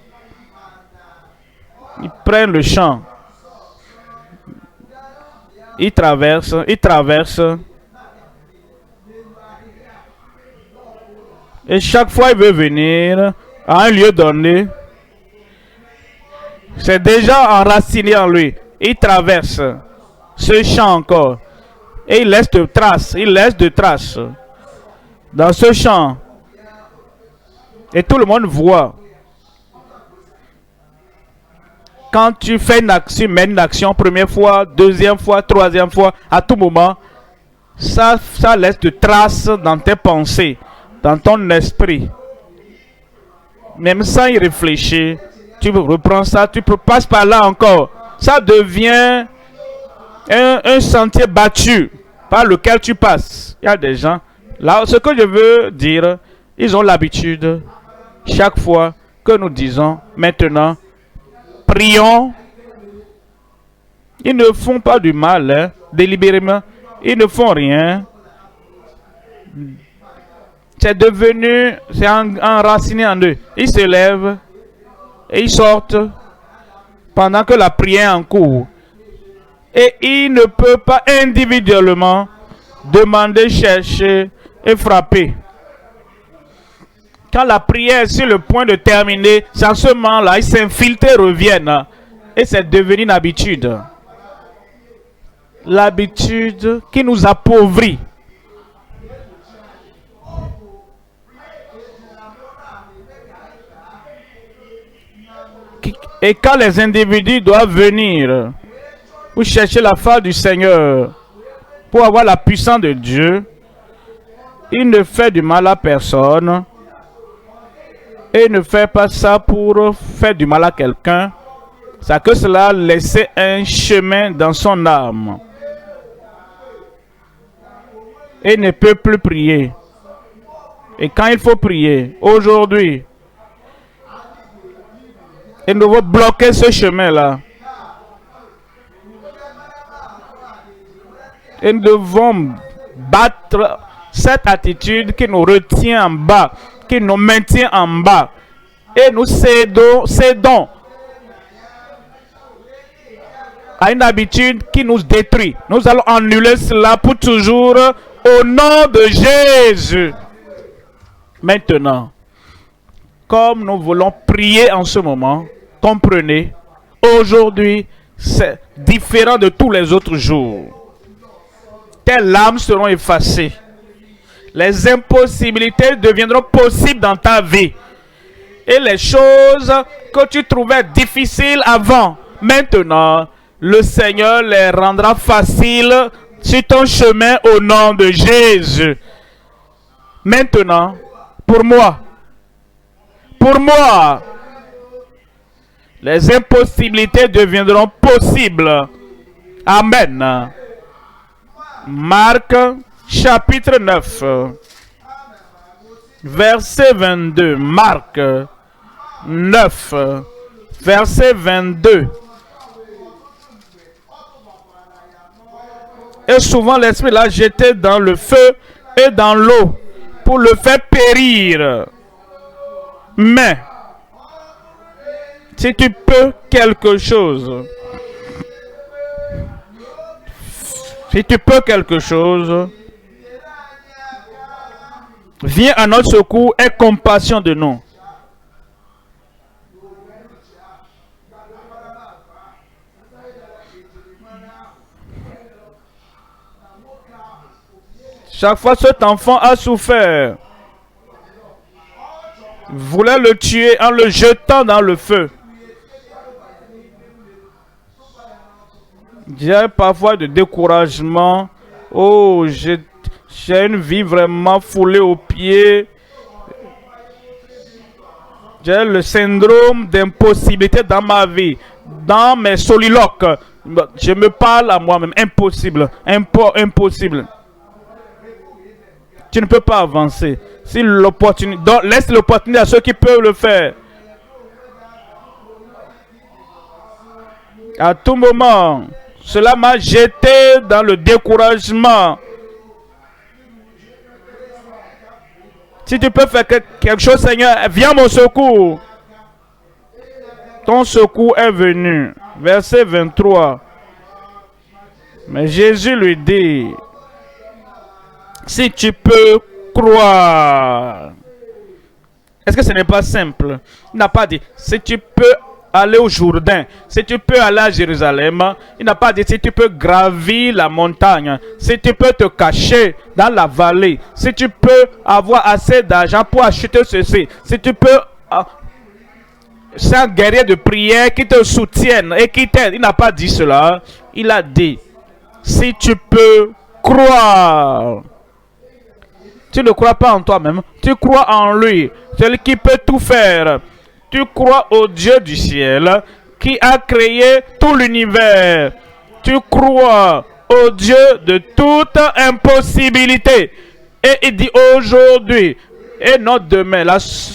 Ils prennent le champ. Ils traversent, ils traversent. Et chaque fois, il veut venir à un lieu donné. C'est déjà enraciné en lui. Il traverse ce champ encore. Et il laisse de traces. Il laisse de traces dans ce champ. Et tout le monde voit. Quand tu fais une action, mènes une action, première fois, deuxième fois, troisième fois, à tout moment, ça laisse de traces dans tes pensées, dans ton esprit. Même sans y réfléchir, tu reprends ça, tu passes par là encore. Ça devient un sentier battu par lequel tu passes. Il y a des gens, là, ce que je veux dire, ils ont l'habitude, chaque fois que nous disons, maintenant, prions. Ils ne font pas du mal, hein, délibérément. Ils ne font rien. C'est devenu, c'est enraciné en eux. Ils se lèvent et ils sortent pendant que la prière est en cours. Et ils ne peuvent pas individuellement demander, chercher et frapper. Quand la prière est sur le point de terminer, c'est à ce moment-là, ils s'infiltrent et reviennent. Et c'est devenu une habitude. l'habitude qui nous appauvrit. Et quand les individus doivent venir pour chercher la face du Seigneur, pour avoir la puissance de Dieu, il ne fait du mal à personne. Et il ne fait pas ça pour faire du mal à quelqu'un. C'est que cela laisse un chemin dans son âme. Et il ne peut plus prier. Et quand il faut prier, aujourd'hui, et nous devons bloquer ce chemin-là. Et nous devons battre cette attitude qui nous retient en bas, qui nous maintient en bas. Et nous cédons à une habitude qui nous détruit. Nous allons annuler cela pour toujours au nom de Jésus. Maintenant, comme nous voulons prier en ce moment, comprenez, aujourd'hui, c'est différent de tous les autres jours. Tes larmes seront effacées. Les impossibilités deviendront possibles dans ta vie. Et les choses que tu trouvais difficiles avant, maintenant, le Seigneur les rendra faciles sur ton chemin au nom de Jésus. Maintenant, pour moi, les impossibilités deviendront possibles. Amen. Marc chapitre 9, verset 22. Marc 9, verset 22. Et souvent l'esprit l'a jeté dans le feu et dans l'eau pour le faire périr. Mais si tu peux quelque chose, viens à notre secours et compassion de nous. Chaque fois cet enfant a souffert, voulait le tuer en le jetant dans le feu. J'ai parfois de découragement. Oh, j'ai une vie vraiment foulée aux pieds. J'ai le syndrome d'impossibilité dans ma vie. Dans mes soliloques, je me parle à moi-même. Impossible. Impossible. Tu ne peux pas avancer. Si l'opportunité, laisse l'opportunité à ceux qui peuvent le faire. À tout moment, cela m'a jeté dans le découragement. Si tu peux faire quelque chose, Seigneur, viens à mon secours. Ton secours est venu. Verset 23. Mais Jésus lui dit, si tu peux croire. Est-ce que ce n'est pas simple? Il n'a pas dit, si tu peux aller au Jourdain, si tu peux aller à Jérusalem. Il n'a pas dit, si tu peux gravir la montagne, si tu peux te cacher dans la vallée, si tu peux avoir assez d'argent pour acheter ceci, si tu peux... c'est un guerrier de prière qui te soutienne et qui t'aide. Il n'a pas dit cela. Il a dit, si tu peux croire. Tu ne crois pas en toi-même, tu crois en lui, celui qui peut tout faire. Tu crois au Dieu du ciel qui a créé tout l'univers. Tu crois au Dieu de toute impossibilité. Et il dit aujourd'hui, et non demain,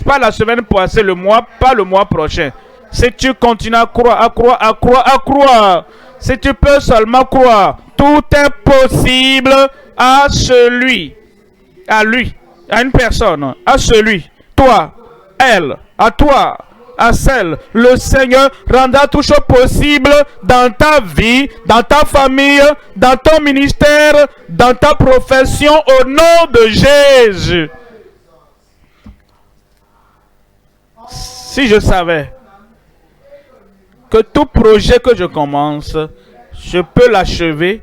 pas la semaine passée, le mois, pas le mois prochain. Si tu continues à croire, si tu peux seulement croire, tout est possible à celui. À lui, à une personne, à celui, toi, elle, à toi, à celle. Le Seigneur rendra tout chose possible dans ta vie, dans ta famille, dans ton ministère, dans ta profession, au nom de Jésus. Si je savais que tout projet que je commence, je peux l'achever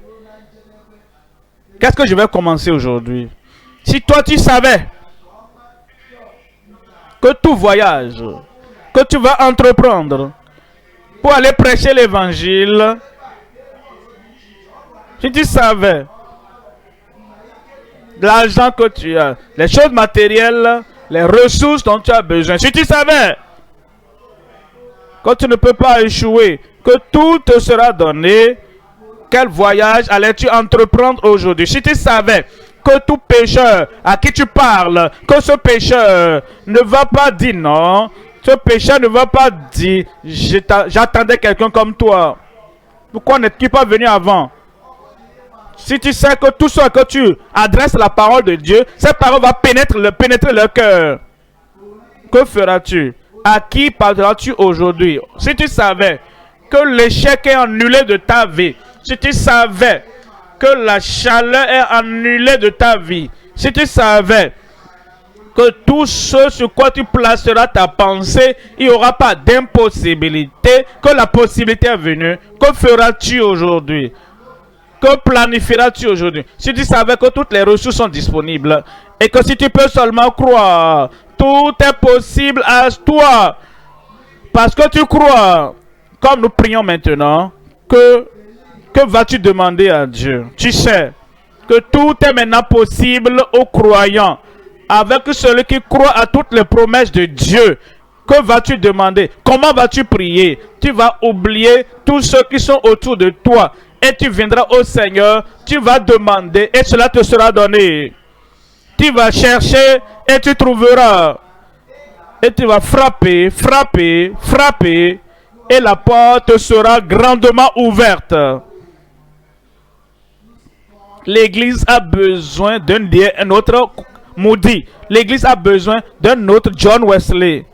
Qu'est-ce que je vais commencer aujourd'hui? Si toi tu savais que tout voyage que tu vas entreprendre pour aller prêcher l'évangile, si tu savais l'argent que tu as, les choses matérielles, les ressources dont tu as besoin, si tu savais que tu ne peux pas échouer, que tout te sera donné, quel voyage allais-tu entreprendre aujourd'hui? Si tu savais que tout pécheur à qui tu parles, que ce pécheur ne va pas dire non, ce pécheur ne va pas dire j'attendais quelqu'un comme toi. Pourquoi n'es-tu pas venu avant? Si tu sais que tout ce que tu adresses la parole de Dieu, cette parole va pénétrer leur cœur. Que feras-tu? À qui parleras-tu aujourd'hui? Si tu savais que l'échec est annulé de ta vie, si tu savais que la chaleur est annulée de ta vie, si tu savais que tout ce sur quoi tu placeras ta pensée, il n'y aura pas d'impossibilité, que la possibilité est venue, que feras-tu aujourd'hui? Que planifieras-tu aujourd'hui? Si tu savais que toutes les ressources sont disponibles et que si tu peux seulement croire, tout est possible à toi. Parce que tu crois, comme nous prions maintenant, que vas-tu demander à Dieu? Tu sais que tout est maintenant possible aux croyants. Avec celui qui croit à toutes les promesses de Dieu, que vas-tu demander? Comment vas-tu prier? Tu vas oublier tous ceux qui sont autour de toi. Et tu viendras au Seigneur, tu vas demander et cela te sera donné. Tu vas chercher et tu trouveras. Et tu vas frapper, frapper, frapper. Et la porte sera grandement ouverte. L'église a besoin d'un autre Moody. L'église a besoin d'un autre John Wesley.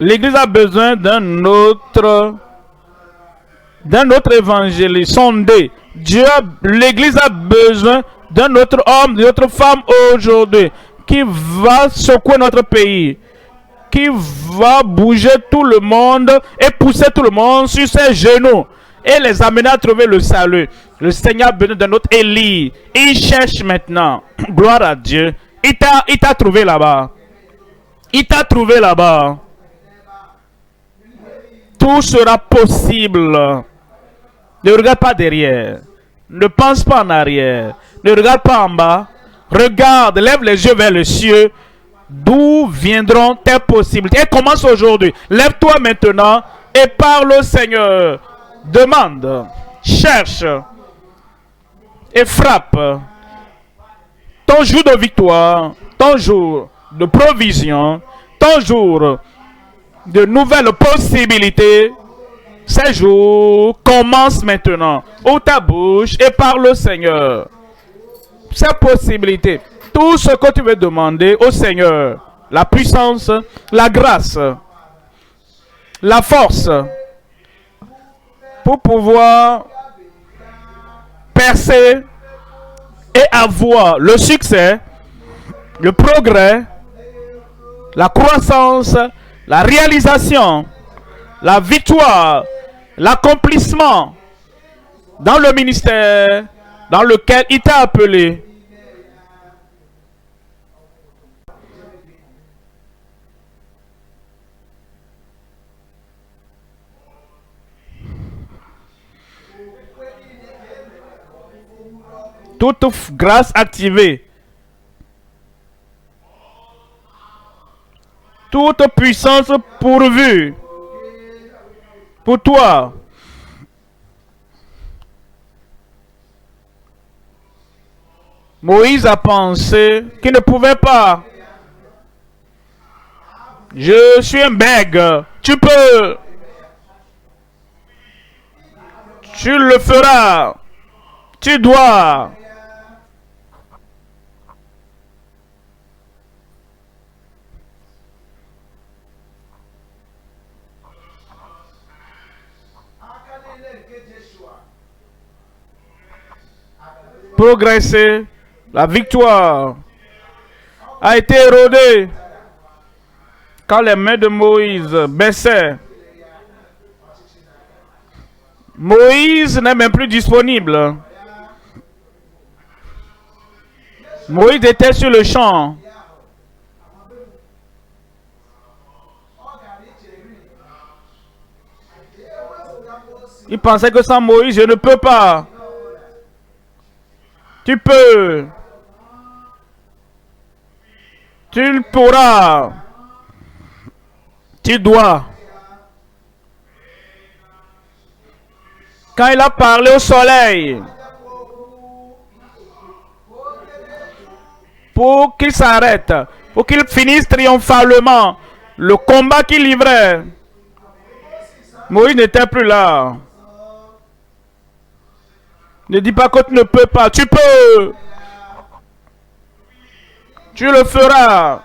L'église a besoin d'un autre évangéliste sondé. L'église a besoin d'un autre homme, d'une autre femme aujourd'hui qui va secouer notre pays, qui va bouger tout le monde et pousser tout le monde sur ses genoux et les amener à trouver le salut. Le Seigneur a besoin d'un autre Élie. Il cherche maintenant. Gloire à Dieu. Il t'a trouvé là-bas. Il t'a trouvé là-bas. Tout sera possible. Ne regarde pas derrière. Ne pense pas en arrière. Ne regarde pas en bas. Regarde, lève les yeux vers le ciel. D'où viendront tes possibilités? Et commence aujourd'hui. Lève-toi maintenant et parle au Seigneur. Demande, cherche et frappe. Ton jour de victoire, ton jour de provision, ton jour de nouvelles possibilités, ces jours commencent maintenant. Ouvre ta bouche et parle au Seigneur. Ces possibilités, tout ce que tu veux demander au Seigneur, la puissance, la grâce, la force, pour pouvoir percer et avoir le succès, le progrès, la croissance, la réalisation, la victoire, l'accomplissement dans le ministère dans lequel il t'a appelé. Toute grâce activée, toute puissance pourvue pour toi. Moïse a pensé qu'il ne pouvait pas. Je suis un bègue. Tu peux. Tu le feras. Tu dois. Progresser. La victoire a été érodée quand les mains de Moïse baissaient. Moïse n'est même plus disponible. Moïse était sur le champ. Il pensait que sans Moïse, je ne peux pas. Tu peux. Tu le pourras. Tu dois. Quand il a parlé au soleil, pour qu'il s'arrête, pour qu'il finisse triomphalement le combat qu'il livrait, Moïse n'était plus là. Ne dis pas que tu ne peux pas. Tu peux. Tu le feras.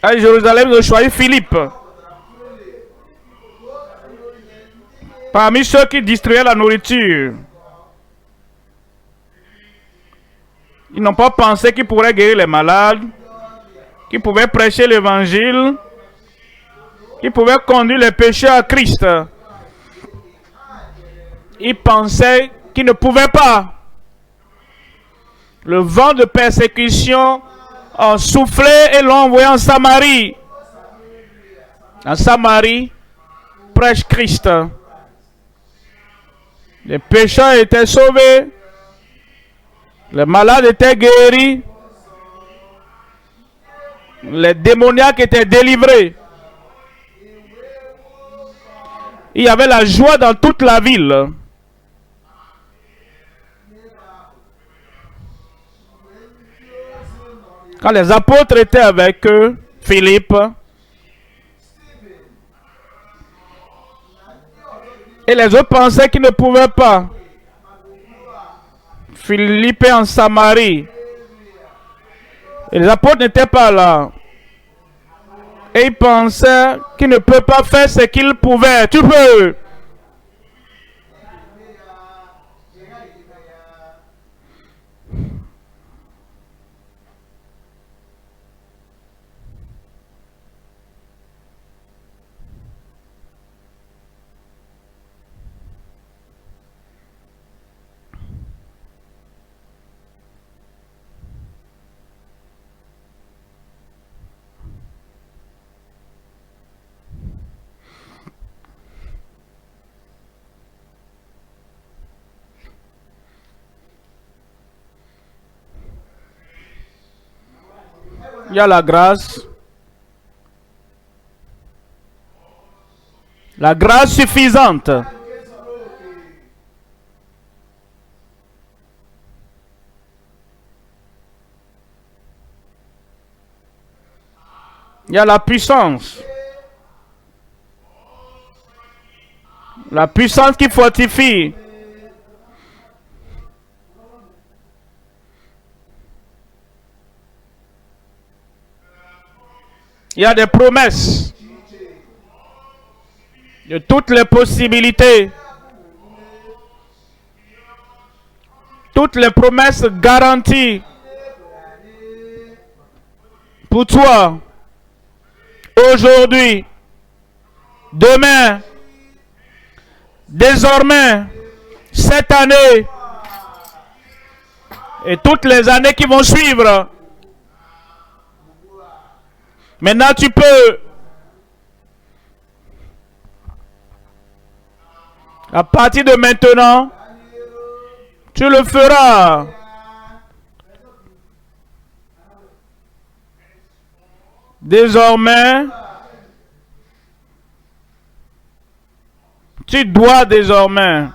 À Jérusalem, je choisis Philippe. Parmi ceux qui distribuaient la nourriture. Ils n'ont pas pensé qu'ils pourraient guérir les malades, qu'ils pouvaient prêcher l'évangile, qu'ils pouvaient conduire les pécheurs à Christ. Ils pensaient qu'ils ne pouvaient pas. Le vent de persécution a soufflé et l'ont envoyé en Samarie. En Samarie, prêche Christ. Les pécheurs étaient sauvés. Les malades étaient guéris. Les démoniaques étaient délivrés. Il y avait la joie dans toute la ville. Quand les apôtres étaient avec eux, Philippe, et les autres pensaient qu'ils ne pouvaient pas. Philippe est en Samarie. Et les apôtres n'étaient pas là. Et ils pensaient qu'ils ne peuvent pas faire ce qu'ils pouvaient. Tu peux. Il y a la grâce. La grâce suffisante. Il y a la puissance. La puissance qui fortifie. Il y a des promesses. De toutes les possibilités. Toutes les promesses garanties. Pour toi. Aujourd'hui. Demain. Désormais. Cette année. Et toutes les années qui vont suivre. Maintenant, tu peux. À partir de maintenant, tu le feras. Désormais, tu dois désormais.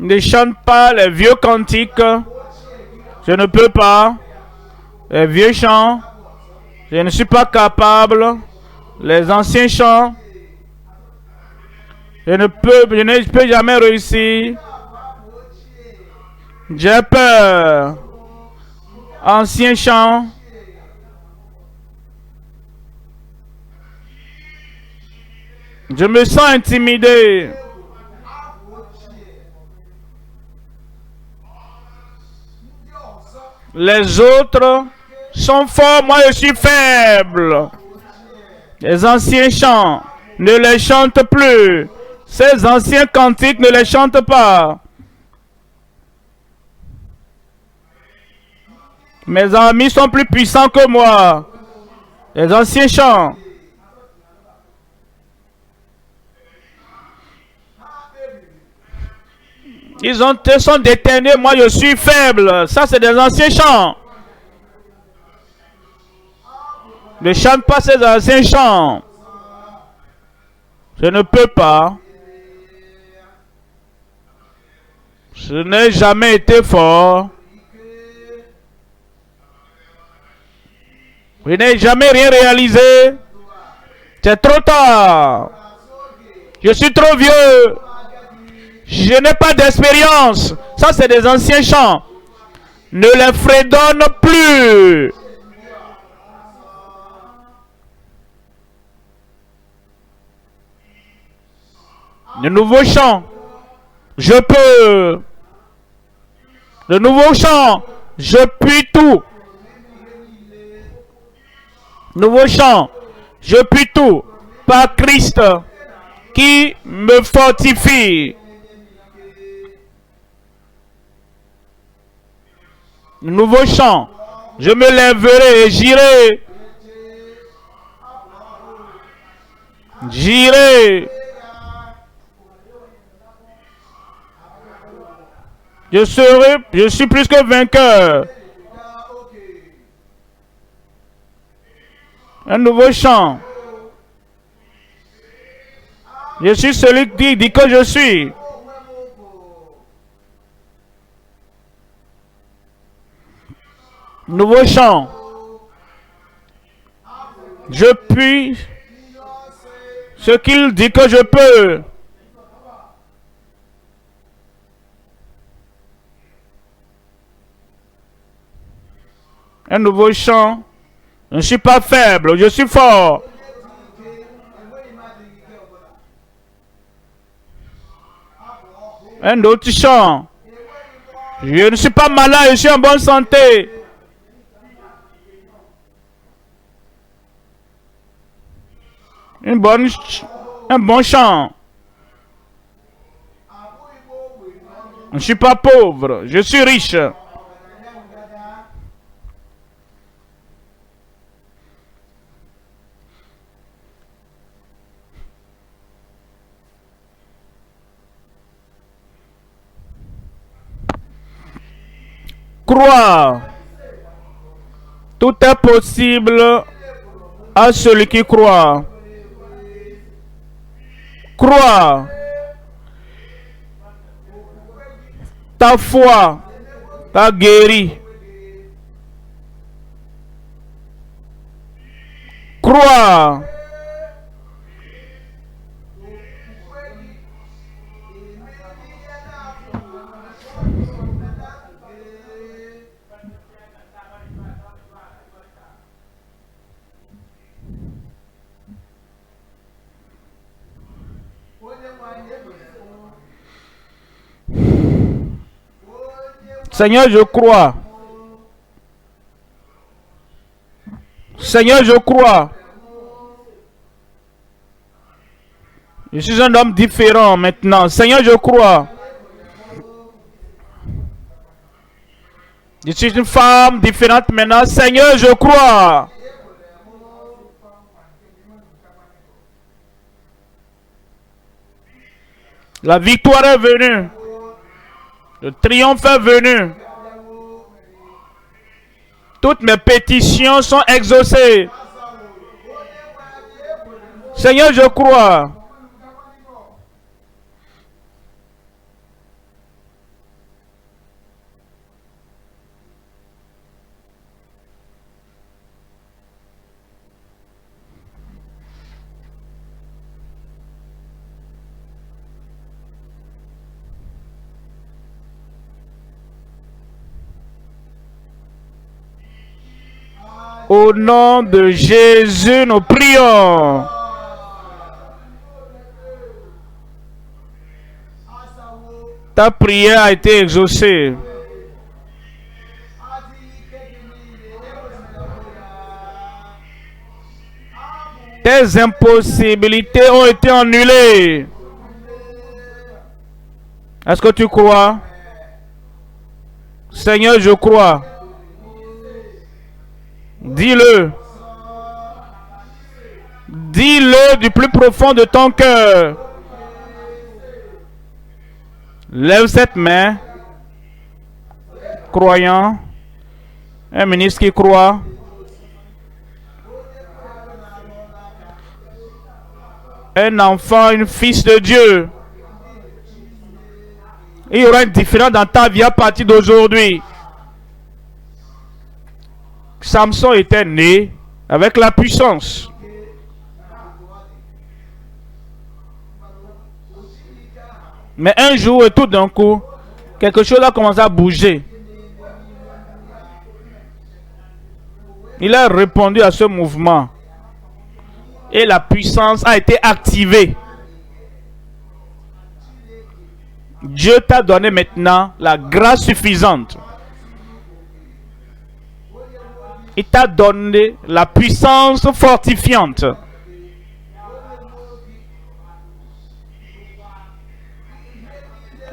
Ne chante pas les vieux cantiques. Je ne peux pas. Les vieux chants. Je ne suis pas capable. Les anciens chants. Je ne peux jamais réussir. J'ai peur. Anciens chants. Je me sens intimidé. Les autres sont forts, moi je suis faible. Les anciens chants, ne les chante plus. Ces anciens cantiques, ne les chante pas. Mes amis sont plus puissants que moi. Les anciens chants. Ils sont déterminés, moi je suis faible. Ça c'est des anciens chants. Ne chante pas ces anciens chants. Je ne peux pas. Je n'ai jamais été fort. Je n'ai jamais rien réalisé. C'est trop tard. Je suis trop vieux. Je n'ai pas d'expérience. Ça, c'est des anciens chants. Ne les fredonne plus. De nouveaux chants. Je peux. De nouveaux chants. Je puis tout. Nouveau chant. Je puis tout. Par Christ qui me fortifie. Nouveau chant. Je me lèverai et j'irai. J'irai. Je suis plus que vainqueur. Un nouveau chant. Je suis celui qui dit que je suis. Nouveau chant. Je puis ce qu'il dit que je peux. Un nouveau chant. Je ne suis pas faible, je suis fort. Un autre chant. Je ne suis pas malade, je suis en bonne santé. Un bon chant. Je ne suis pas pauvre, je suis riche. Croire. Tout est possible à celui qui croit. Croire. Ta foi t'a guéri. Croire. Seigneur, je crois. Seigneur, je crois. Je suis un homme différent maintenant. Seigneur, je crois. Je suis une femme différente maintenant. Seigneur, je crois. La victoire est venue. Le triomphe est venu. Toutes mes pétitions sont exaucées. Seigneur, je crois. Au nom de Jésus, nous prions. Ta prière a été exaucée. Tes impossibilités ont été annulées. Est-ce que tu crois? Seigneur, je crois. Dis-le. Dis-le du plus profond de ton cœur. Lève cette main. Croyant. Un ministre qui croit. Un enfant, un fils de Dieu. Il y aura une différence dans ta vie à partir d'aujourd'hui. Samson était né avec la puissance. Mais un jour, et tout d'un coup, quelque chose a commencé à bouger. Il a répondu à ce mouvement. Et la puissance a été activée. Dieu t'a donné maintenant la grâce suffisante. Il t'a donné la puissance fortifiante.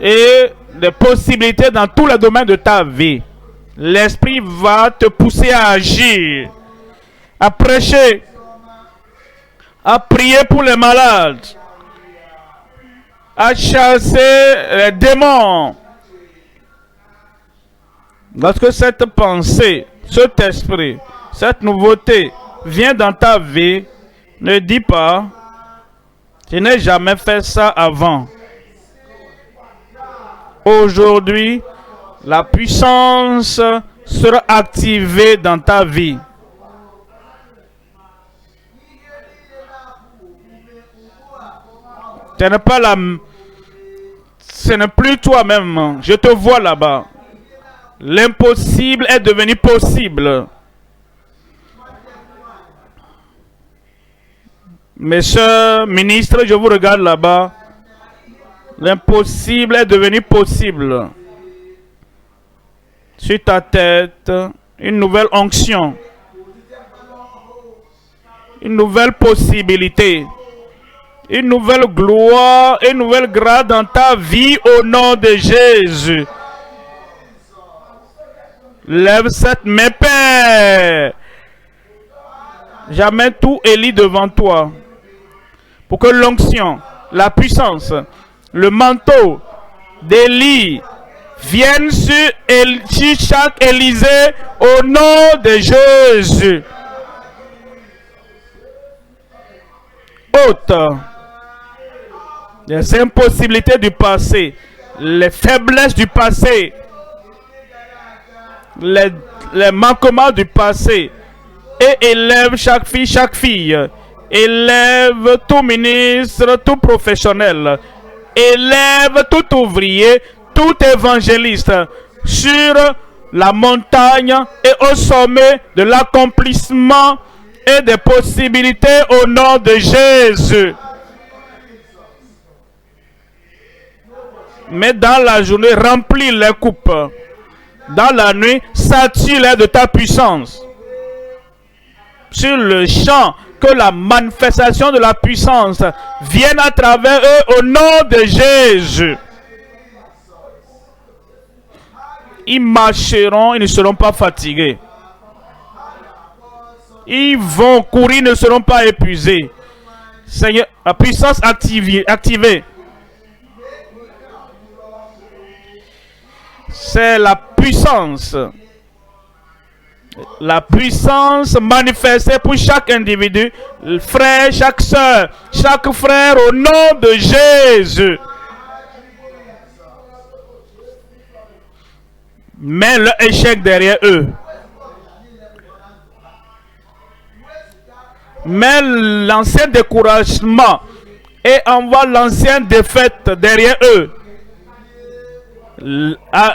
Et des possibilités dans tous les domaines de ta vie. L'Esprit va te pousser à agir, à prêcher, à prier pour les malades, à chasser les démons. Lorsque cette pensée, cet esprit, cette nouveauté vient dans ta vie, ne dis pas, je n'ai jamais fait ça avant. Aujourd'hui, la puissance sera activée dans ta vie. Ce n'est plus toi-même. Je te vois là-bas. L'impossible est devenu possible. Mes chers ministres, je vous regarde là-bas. L'impossible est devenu possible. Sur ta tête, une nouvelle onction. Une nouvelle possibilité. Une nouvelle gloire, une nouvelle grâce dans ta vie au nom de Jésus. Lève cette main, Père. J'amène tout Élie devant toi. Pour que l'onction, la puissance, le manteau d'Élie viennent sur chaque Élysée au nom de Jésus. Ôte les impossibilités du passé, les faiblesses du passé, les manquements du passé, et élève chaque fille, élève tout ministre, tout professionnel, élève tout ouvrier, tout évangéliste sur la montagne et au sommet de l'accomplissement et des possibilités au nom de Jésus. Mais dans la journée, remplis les coupes. Dans la nuit, sature-les de ta puissance. Sur le champ, que la manifestation de la puissance vienne à travers eux au nom de Jésus. Ils marcheront, ils ne seront pas fatigués. Ils vont courir, ils ne seront pas épuisés. Seigneur, la puissance activée. C'est la puissance. La puissance manifestée pour chaque individu, frère, chaque soeur, chaque frère au nom de Jésus. Mets le échec derrière eux. Mets l'ancien découragement et envoie l'ancienne défaite derrière eux.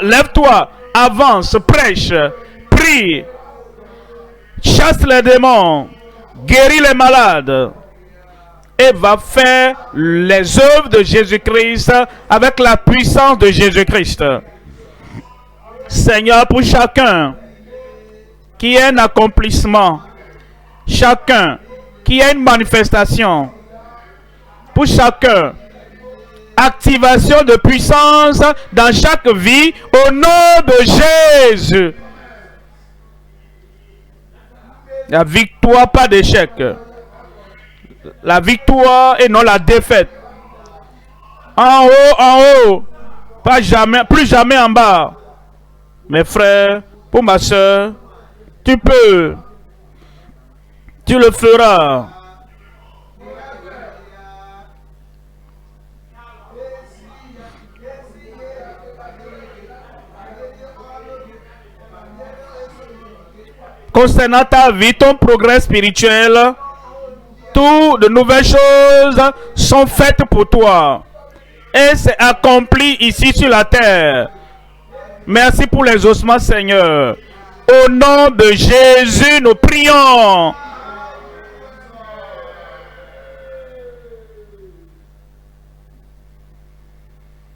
Lève-toi, avance, prêche, prie. chasse les démons, guérit les malades et va faire les œuvres de Jésus-Christ avec la puissance de Jésus-Christ. Seigneur, pour chacun qui ait un accomplissement, chacun qui ait une manifestation, pour chacun, activation de puissance dans chaque vie au nom de Jésus. La victoire, pas d'échec. La victoire et non la défaite. En haut, pas jamais, plus jamais en bas. Mes frères, pour ma soeur, tu peux, tu le feras. Concernant ta vie, ton progrès spirituel, toutes de nouvelles choses sont faites pour toi. Et c'est accompli ici sur la terre. Merci pour les ossements, Seigneur. Au nom de Jésus, nous prions.